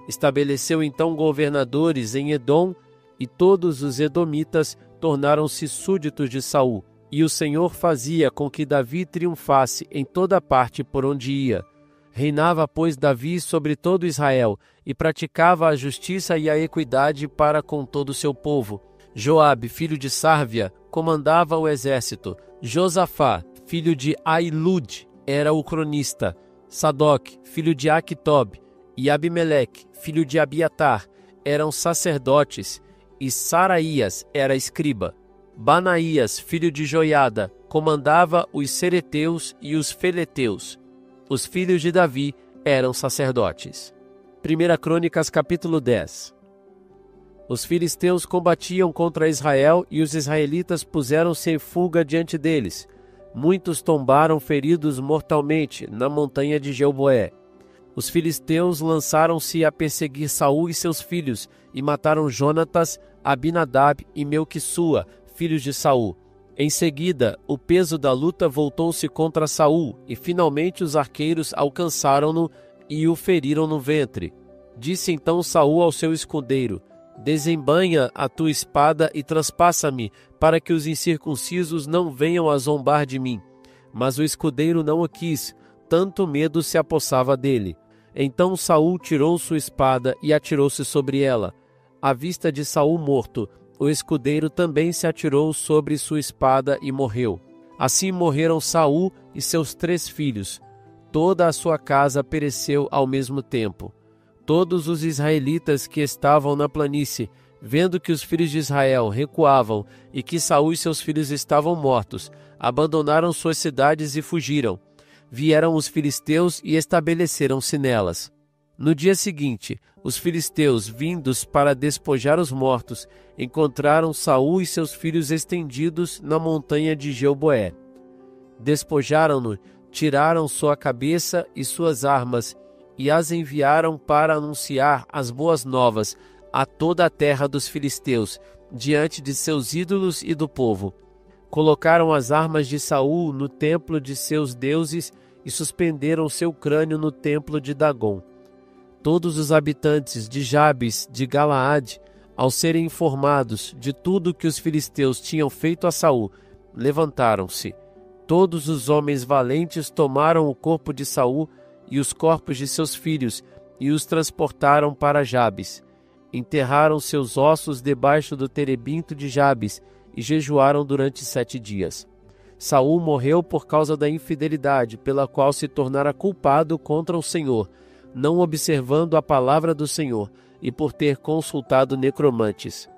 [SPEAKER 2] Estabeleceu então governadores em Edom, e todos os edomitas tornaram-se súditos de Saul. E o Senhor fazia com que Davi triunfasse em toda parte por onde ia. Reinava, pois, Davi sobre todo Israel, e praticava a justiça e a equidade para com todo o seu povo. Joabe, filho de Sárvia, comandava o exército. Josafá, filho de Ailud, era o cronista. Sadoc, filho de Aquitob, e Abimeleque, filho de Abiatar, eram sacerdotes, e Saraías era escriba. Banaías, filho de Joiada, comandava os Cereteus e os Feleteus. Os filhos de Davi eram sacerdotes. 1 Crônicas, capítulo 10. Os filisteus combatiam contra Israel, e os israelitas puseram-se em fuga diante deles. Muitos tombaram feridos mortalmente na montanha de Gilboé. Os filisteus lançaram-se a perseguir Saul e seus filhos, e mataram Jonatas, Abinadab e Melquissua, filhos de Saul. Em seguida, o peso da luta voltou-se contra Saul, e finalmente os arqueiros alcançaram-no e o feriram no ventre. Disse então Saul ao seu escudeiro: Desembainha a tua espada e traspassa-me, para que os incircuncisos não venham a zombar de mim. Mas o escudeiro não o quis, tanto medo se apossava dele. Então Saul tirou sua espada e atirou-se sobre ela. À vista de Saul morto, o escudeiro também se atirou sobre sua espada e morreu. Assim morreram Saul e seus 3 filhos. Toda a sua casa pereceu ao mesmo tempo. Todos os israelitas que estavam na planície, vendo que os filhos de Israel recuavam e que Saul e seus filhos estavam mortos, abandonaram suas cidades e fugiram. Vieram os filisteus e estabeleceram-se nelas. No dia seguinte, os filisteus, vindos para despojar os mortos, encontraram Saul e seus filhos estendidos na montanha de Gilboé. Despojaram-no, tiraram sua cabeça e suas armas, e as enviaram para anunciar as boas novas a toda a terra dos filisteus, diante de seus ídolos e do povo. Colocaram as armas de Saul no templo de seus deuses e suspenderam seu crânio no templo de Dagom. Todos os habitantes de Jabes de Galaade, ao serem informados de tudo que os filisteus tinham feito a Saul, levantaram-se. Todos os homens valentes tomaram o corpo de Saul e os corpos de seus filhos e os transportaram para Jabes. Enterraram seus ossos debaixo do terebinto de Jabes e jejuaram durante 7 dias. Saul morreu por causa da infidelidade, pela qual se tornara culpado contra o Senhor, não observando a palavra do Senhor, e por ter consultado necromantes.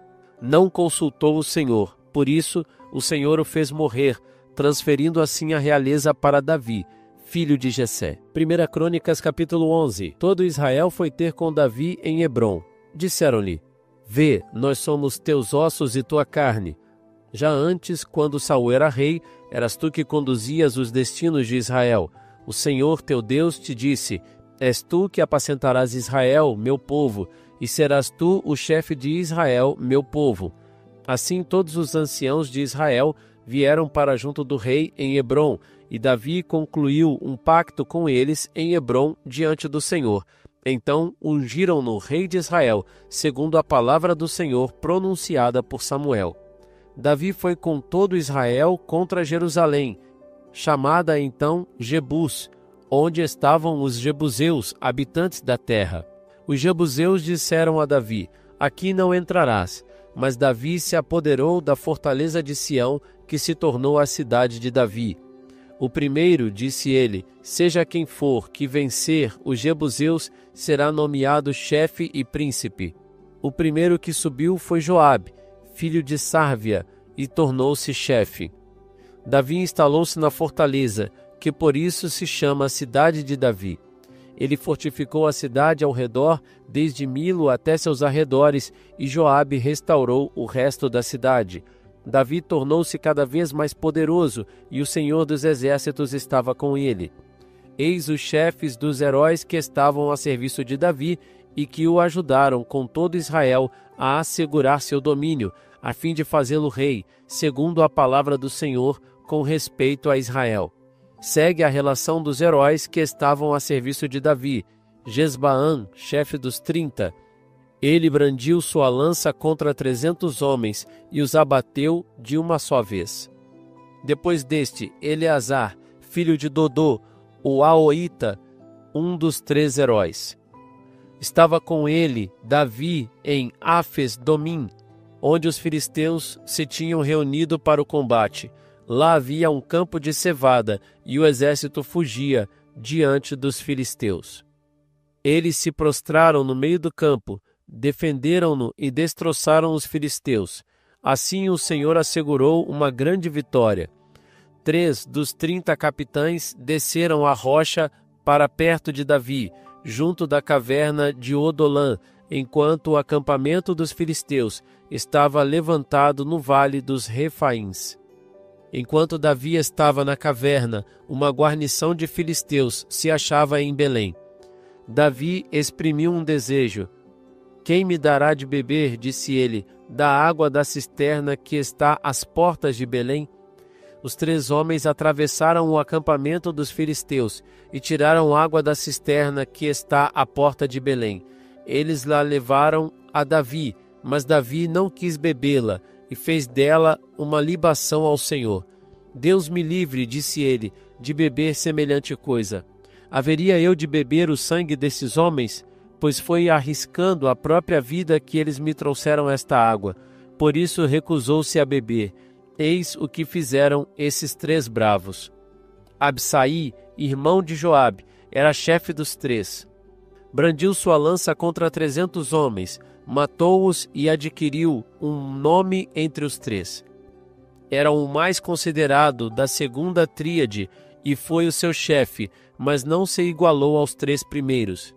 [SPEAKER 2] Não consultou o Senhor, por isso o Senhor o fez morrer, transferindo assim a realeza para Davi, filho de Jessé. 1 Crônicas, capítulo 11. Todo Israel foi ter com Davi em Hebrom. Disseram-lhe: Vê, nós somos teus ossos e tua carne. Já antes, quando Saul era rei, eras tu que conduzias os destinos de Israel. O Senhor teu Deus te disse: És tu que apacentarás Israel, meu povo, e serás tu o chefe de Israel, meu povo. Assim todos os anciãos de Israel vieram para junto do rei em Hebrom, e Davi concluiu um pacto com eles em Hebrom diante do Senhor. Então ungiram-no rei de Israel, segundo a palavra do Senhor pronunciada por Samuel. Davi foi com todo Israel contra Jerusalém, chamada então Jebus, onde estavam os jebuseus, habitantes da terra. Os jebuseus disseram a Davi: aqui não entrarás. Mas Davi se apoderou da fortaleza de Sião, que se tornou a cidade de Davi. O primeiro, disse ele, seja quem for que vencer os jebuseus, será nomeado chefe e príncipe. O primeiro que subiu foi Joabe, filho de Sárvia, e tornou-se chefe. Davi instalou-se na fortaleza, que por isso se chama a cidade de Davi. Ele fortificou a cidade ao redor, desde Milo até seus arredores, e Joabe restaurou o resto da cidade. Davi tornou-se cada vez mais poderoso, e o Senhor dos Exércitos estava com ele. Eis os chefes dos heróis que estavam a serviço de Davi e que o ajudaram com todo Israel a assegurar seu domínio, a fim de fazê-lo rei, segundo a palavra do Senhor, com respeito a Israel. Segue a relação dos heróis que estavam a serviço de Davi. Jesbaã, chefe dos 30. Ele brandiu sua lança contra 300 homens e os abateu de uma só vez. Depois deste, Eleazar, filho de Dodô, o Aoíta, um dos 3 heróis. Estava com ele Davi em Áfes-Domim, onde os filisteus se tinham reunido para o combate. Lá havia um campo de cevada, e o exército fugia diante dos filisteus. Eles se prostraram no meio do campo, defenderam-no e destroçaram os filisteus. Assim o Senhor assegurou uma grande vitória. 3 dos 30 capitães desceram a rocha para perto de Davi, junto da caverna de Odolã, enquanto o acampamento dos filisteus estava levantado no vale dos Refaíns. Enquanto Davi estava na caverna, uma guarnição de filisteus se achava em Belém. Davi exprimiu um desejo. Quem me dará de beber, disse ele, da água da cisterna que está às portas de Belém? Os 3 homens atravessaram o acampamento dos filisteus e tiraram água da cisterna que está à porta de Belém. Eles la levaram a Davi, mas Davi não quis bebê-la e fez dela uma libação ao Senhor. Deus me livre, disse ele, de beber semelhante coisa. Haveria eu de beber o sangue desses homens? Pois foi arriscando a própria vida que eles me trouxeram esta água. Por isso recusou-se a beber. Eis o que fizeram esses 3 bravos. Absaí, irmão de Joabe, era chefe dos 3. Brandiu sua lança contra 300 homens, matou-os e adquiriu um nome entre os 3. Era o mais considerado da segunda tríade e foi o seu chefe, mas não se igualou aos 3 primeiros.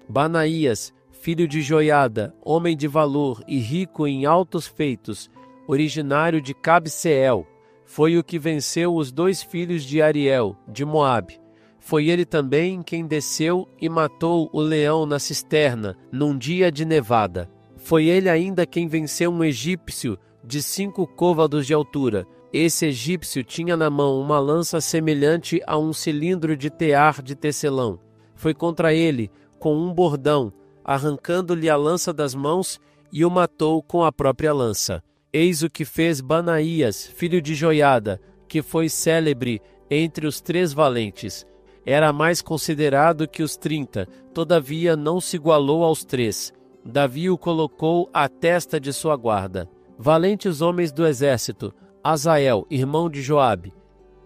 [SPEAKER 2] Banaías, filho de Joiada, homem de valor e rico em altos feitos, originário de Cabseel, foi o que venceu os 2 filhos de Ariel, de Moabe. Foi ele também quem desceu e matou o leão na cisterna, num dia de nevada. Foi ele ainda quem venceu um egípcio de 5 côvados de altura. Esse egípcio tinha na mão uma lança semelhante a um cilindro de tear de tecelão. Foi contra ele com um bordão, arrancando-lhe a lança das mãos, e o matou com a própria lança. Eis o que fez Banaías, filho de Joiada, que foi célebre entre os 3 valentes. Era mais considerado que os 30, todavia não se igualou aos 3. Davi o colocou à testa de sua guarda. Valentes homens do exército: Azael, irmão de Joabe;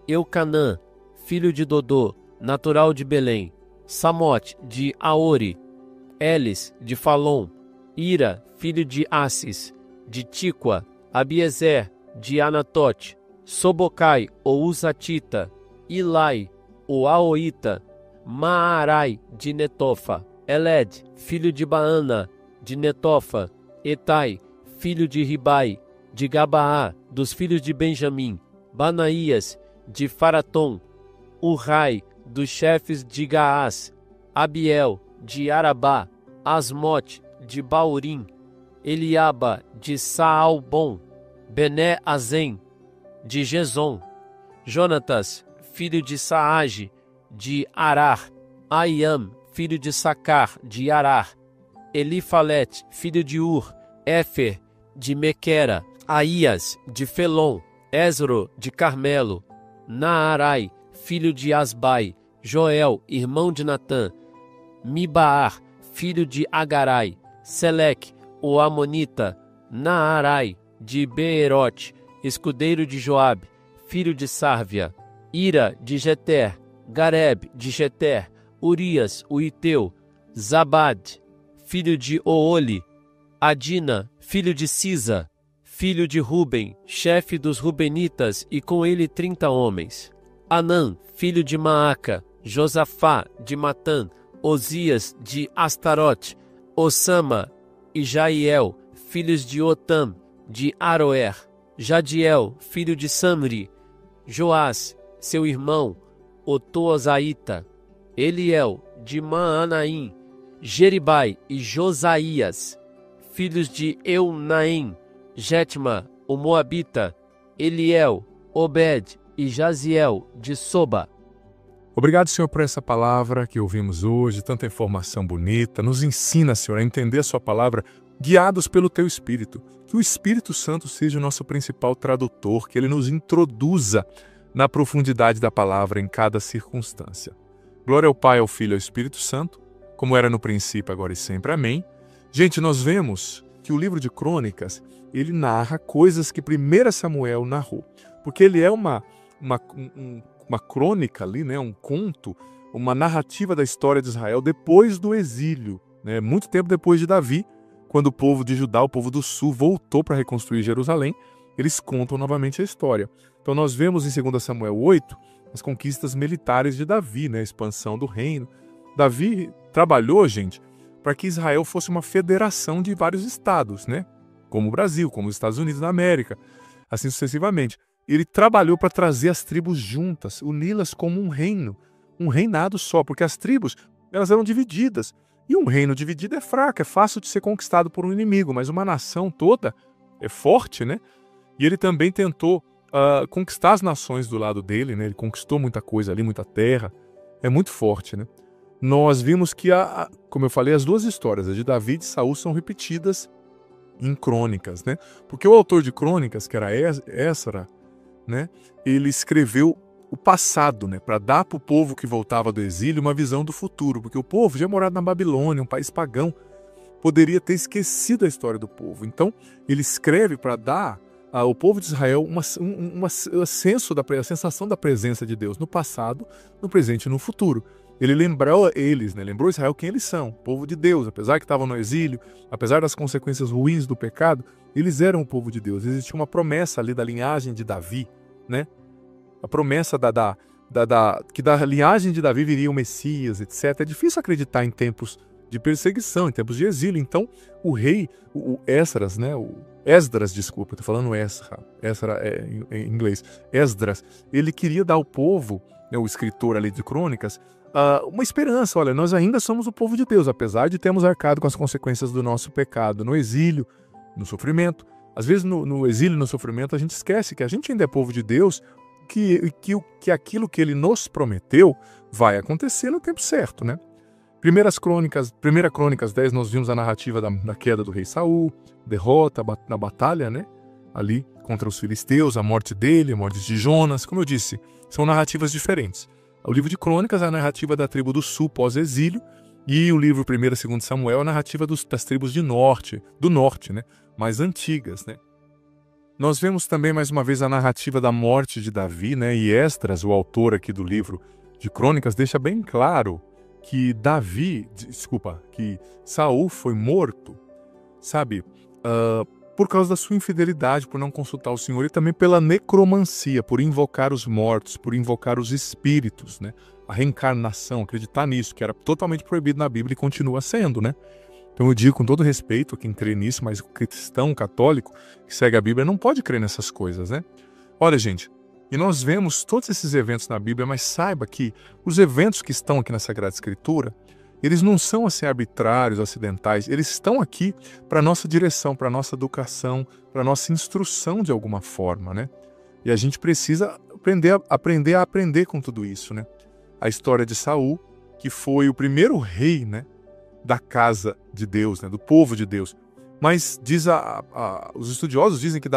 [SPEAKER 2] Eucanã, filho de Dodô, natural de Belém; Samote, de Aori; Elis, de Falom; Ira, filho de Assis, de Tíqua; Abiezer, de Anatote; Sobocai, o Uzatita; Ilai, o Aoíta; Maarai, de Netofa; Eled, filho de Baana, de Netofa; Etai, filho de Ribai, de Gabaá, dos filhos de Benjamim; Banaías, de Faratom; Urai, dos chefes de Gaás; Abiel, de Arabá; Asmote, de Baurim; Eliaba, de Saalbom; Bené Azem, de Gezom. Jonatas, filho de Saage, de Arar. Aiam, filho de Sacar, de Arar. Elifalet, filho de Ur. Éfer, de Mequera. Aías, de Felon. Esro, de Carmelo. Naarai, filho de Asbai. Joel, irmão de Natã. Mibaar, filho de Agarai. Selec, o Amonita. Naarai, de Beerote, escudeiro de Joabe, filho de Sárvia. Ira, de Jeter. Gareb, de Jeter. Urias, o Iteu. Zabad, filho de Ooli. Adina, filho de Sisa, filho de Ruben, chefe dos Rubenitas, e com ele 30 homens. Anã, filho de Maaca. Josafá, de Matã. Osias, de Astarote. Osama e Jaiel, filhos de Otam, de Aroer. Jadiel, filho de Samri. Joás, seu irmão. Otozaíta. Eliel, de Maanaim. Jeribai e Josaías, filhos de Eunaim. Jetma, o Moabita. Eliel, Obed e Jaziel, de Soba.
[SPEAKER 1] Obrigado, Senhor, por essa palavra que ouvimos hoje, tanta informação bonita. Nos ensina, Senhor, a entender a sua palavra, guiados pelo Teu Espírito. Que o Espírito Santo seja o nosso principal tradutor, que Ele nos introduza na profundidade da palavra em cada circunstância. Glória ao Pai, ao Filho e ao Espírito Santo, como era no princípio, agora e sempre. Amém. Gente, nós vemos que o livro de Crônicas, ele narra coisas que 1 Samuel narrou. Porque ele é uma crônica ali, né? Um conto, uma narrativa da história de Israel depois do exílio, né? Muito tempo depois de Davi, quando o povo de Judá, o povo do sul, voltou para reconstruir Jerusalém, eles contam novamente a história. Então nós vemos em 2 Samuel 8 as conquistas militares de Davi, né? A expansão do reino. Davi trabalhou, gente, para que Israel fosse uma federação de vários estados, né? Como o Brasil, como os Estados Unidos da América, assim sucessivamente. Ele trabalhou para trazer as tribos juntas, uni-las como um reino, um reinado só, porque as tribos elas eram divididas. E um reino dividido é fraco, é fácil de ser conquistado por um inimigo, mas uma nação toda é forte, né? E ele também tentou conquistar as nações do lado dele, né? Ele conquistou muita coisa ali, muita terra. É muito forte, né? Nós vimos que, como eu falei, as duas histórias, a de Davi e de Saul, são repetidas em Crônicas, né? Porque o autor de Crônicas, que era Esra, né? Ele escreveu o passado, né? Para dar para o povo que voltava do exílio uma visão do futuro, porque o povo já morado na Babilônia, um país pagão, poderia ter esquecido a história do povo. Então, ele escreve para dar ao povo de Israel a sensação da presença de Deus no passado, no presente e no futuro. Ele lembrou eles, né? Lembrou Israel quem eles são, povo de Deus. Apesar que estavam no exílio, apesar das consequências ruins do pecado, eles eram o povo de Deus. Existia uma promessa ali da linhagem de Davi, né? A promessa que da linhagem de Davi viria o Messias, etc. É difícil acreditar em tempos de perseguição, em tempos de exílio. Então, o rei, Esdras, né? Esdras, desculpa, estou falando Esra em inglês. Esdras, ele queria dar ao povo, né, o escritor ali de Crônicas, uma esperança. Olha, nós ainda somos o povo de Deus, apesar de termos arcado com as consequências do nosso pecado, no exílio, no sofrimento. Às vezes, no exílio e no sofrimento, a gente esquece que a gente ainda é povo de Deus, que aquilo que ele nos prometeu vai acontecer no tempo certo, né? 1 Crônicas 10, nós vimos a narrativa da queda do rei Saul, derrota na batalha, né? Ali contra os filisteus, a morte dele, a morte de Jonas. Como eu disse, são narrativas diferentes. O livro de Crônicas é a narrativa da tribo do sul pós-exílio, e o livro 1 e 2 Samuel é a narrativa das tribos do norte, né? Mais antigas, né? Nós vemos também mais uma vez a narrativa da morte de Davi, né? E Esdras, o autor aqui do livro de Crônicas, deixa bem claro que que Saul foi morto, sabe? Por causa da sua infidelidade, por não consultar o Senhor, e também pela necromancia, por invocar os mortos, por invocar os espíritos, né? A reencarnação, acreditar nisso, que era totalmente proibido na Bíblia e continua sendo, né? Então eu digo com todo respeito a quem crê nisso, mas o cristão católico que segue a Bíblia não pode crer nessas coisas, né? Olha, gente, e nós vemos todos esses eventos na Bíblia, mas saiba que os eventos que estão aqui na Sagrada Escritura, eles não são assim arbitrários, acidentais, eles estão aqui para a nossa direção, para a nossa educação, para a nossa instrução de alguma forma, né? E a gente precisa aprender a aprender com tudo isso, né? A história de Saul, que foi o primeiro rei, né, da casa de Deus, né, do povo de Deus. Mas os estudiosos dizem que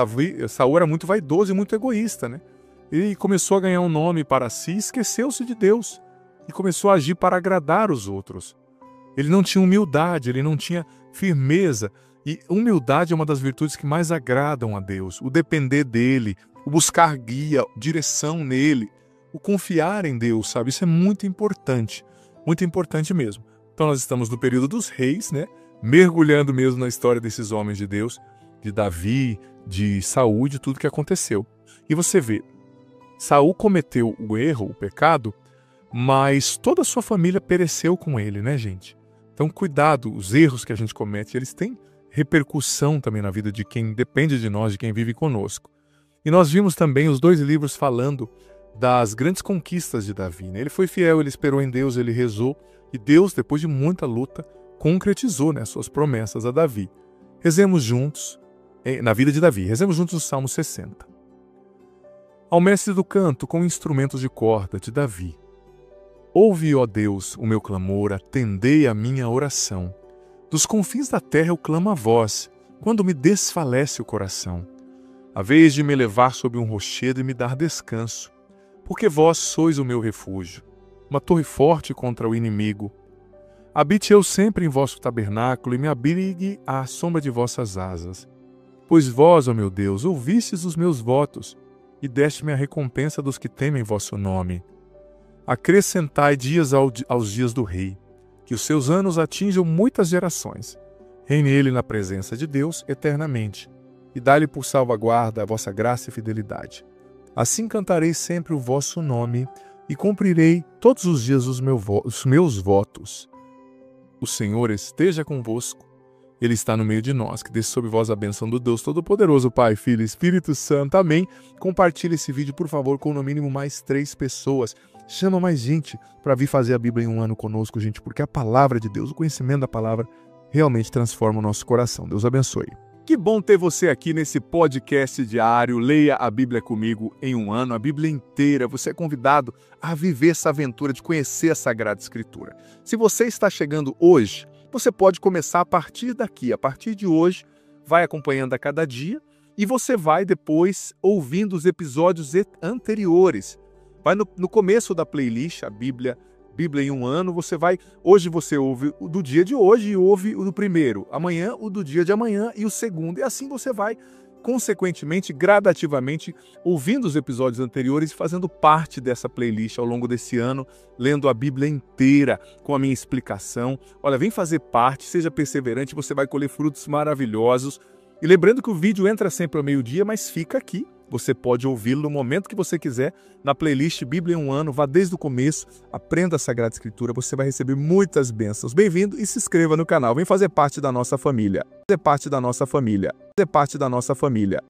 [SPEAKER 1] Saul era muito vaidoso e muito egoísta, né? Ele começou a ganhar um nome para si e esqueceu-se de Deus. E começou a agir para agradar os outros. Ele não tinha humildade, ele não tinha firmeza. E humildade é uma das virtudes que mais agradam a Deus. O depender dele, o buscar guia, direção nele, o confiar em Deus, sabe? Isso é muito importante mesmo. Então nós estamos no período dos reis, né? Mergulhando mesmo na história desses homens de Deus, de Davi, de Saul, de tudo que aconteceu. E você vê, Saul cometeu o erro, o pecado, mas toda a sua família pereceu com ele, né, gente? Então, cuidado, os erros que a gente comete, eles têm repercussão também na vida de quem depende de nós, de quem vive conosco. E nós vimos também os 2 livros falando das grandes conquistas de Davi, né? Ele foi fiel, ele esperou em Deus, ele rezou, e Deus, depois de muita luta, concretizou, né, suas promessas a Davi. Rezemos juntos, na vida de Davi, rezemos juntos o Salmo 60. Ao mestre do canto, com instrumentos de corda, de Davi. Ouve, ó Deus, o meu clamor, atendei a minha oração. Dos confins da terra eu clamo a vós, quando me desfalece o coração. A vez de me levar sob um rochedo e me dar descanso, porque vós sois o meu refúgio, uma torre forte contra o inimigo. Habite eu sempre em vosso tabernáculo e me abrigue à sombra de vossas asas. Pois vós, ó meu Deus, ouvistes os meus votos e deste-me a recompensa dos que temem vosso nome. Acrescentai dias aos dias do rei, que os seus anos atinjam muitas gerações. Reine ele na presença de Deus eternamente, e dá-lhe por salvaguarda a vossa graça e fidelidade. Assim cantarei sempre o vosso nome, e cumprirei todos os dias os meus votos. O Senhor esteja convosco, Ele está no meio de nós. Que desça sobre vós a bênção do Deus Todo-Poderoso, Pai, Filho e Espírito Santo. Amém. Compartilhe esse vídeo, por favor, com no mínimo mais 3 pessoas. Chama mais gente para vir fazer a Bíblia em um ano conosco, gente, porque a palavra de Deus, o conhecimento da palavra, realmente transforma o nosso coração. Deus abençoe. Que bom ter você aqui nesse podcast diário. Leia a Bíblia comigo em um ano, a Bíblia inteira. Você é convidado a viver essa aventura de conhecer a Sagrada Escritura. Se você está chegando hoje, você pode começar a partir daqui. A partir de hoje, vai acompanhando a cada dia e você vai depois ouvindo os episódios anteriores. Vai no começo da playlist, a Bíblia em um ano, hoje você ouve o do dia de hoje e ouve o do primeiro, amanhã o do dia de amanhã e o segundo, e assim você vai, consequentemente, gradativamente, ouvindo os episódios anteriores e fazendo parte dessa playlist ao longo desse ano, lendo a Bíblia inteira com a minha explicação. Olha, vem fazer parte, seja perseverante, você vai colher frutos maravilhosos. E lembrando que o vídeo entra sempre ao meio-dia, mas fica aqui. Você pode ouvi-lo no momento que você quiser, na playlist Bíblia em um ano. Vá desde o começo, aprenda a Sagrada Escritura, você vai receber muitas bênçãos. Bem-vindo e se inscreva no canal. Vem fazer parte da nossa família. Fazer parte da nossa família. Fazer parte da nossa família.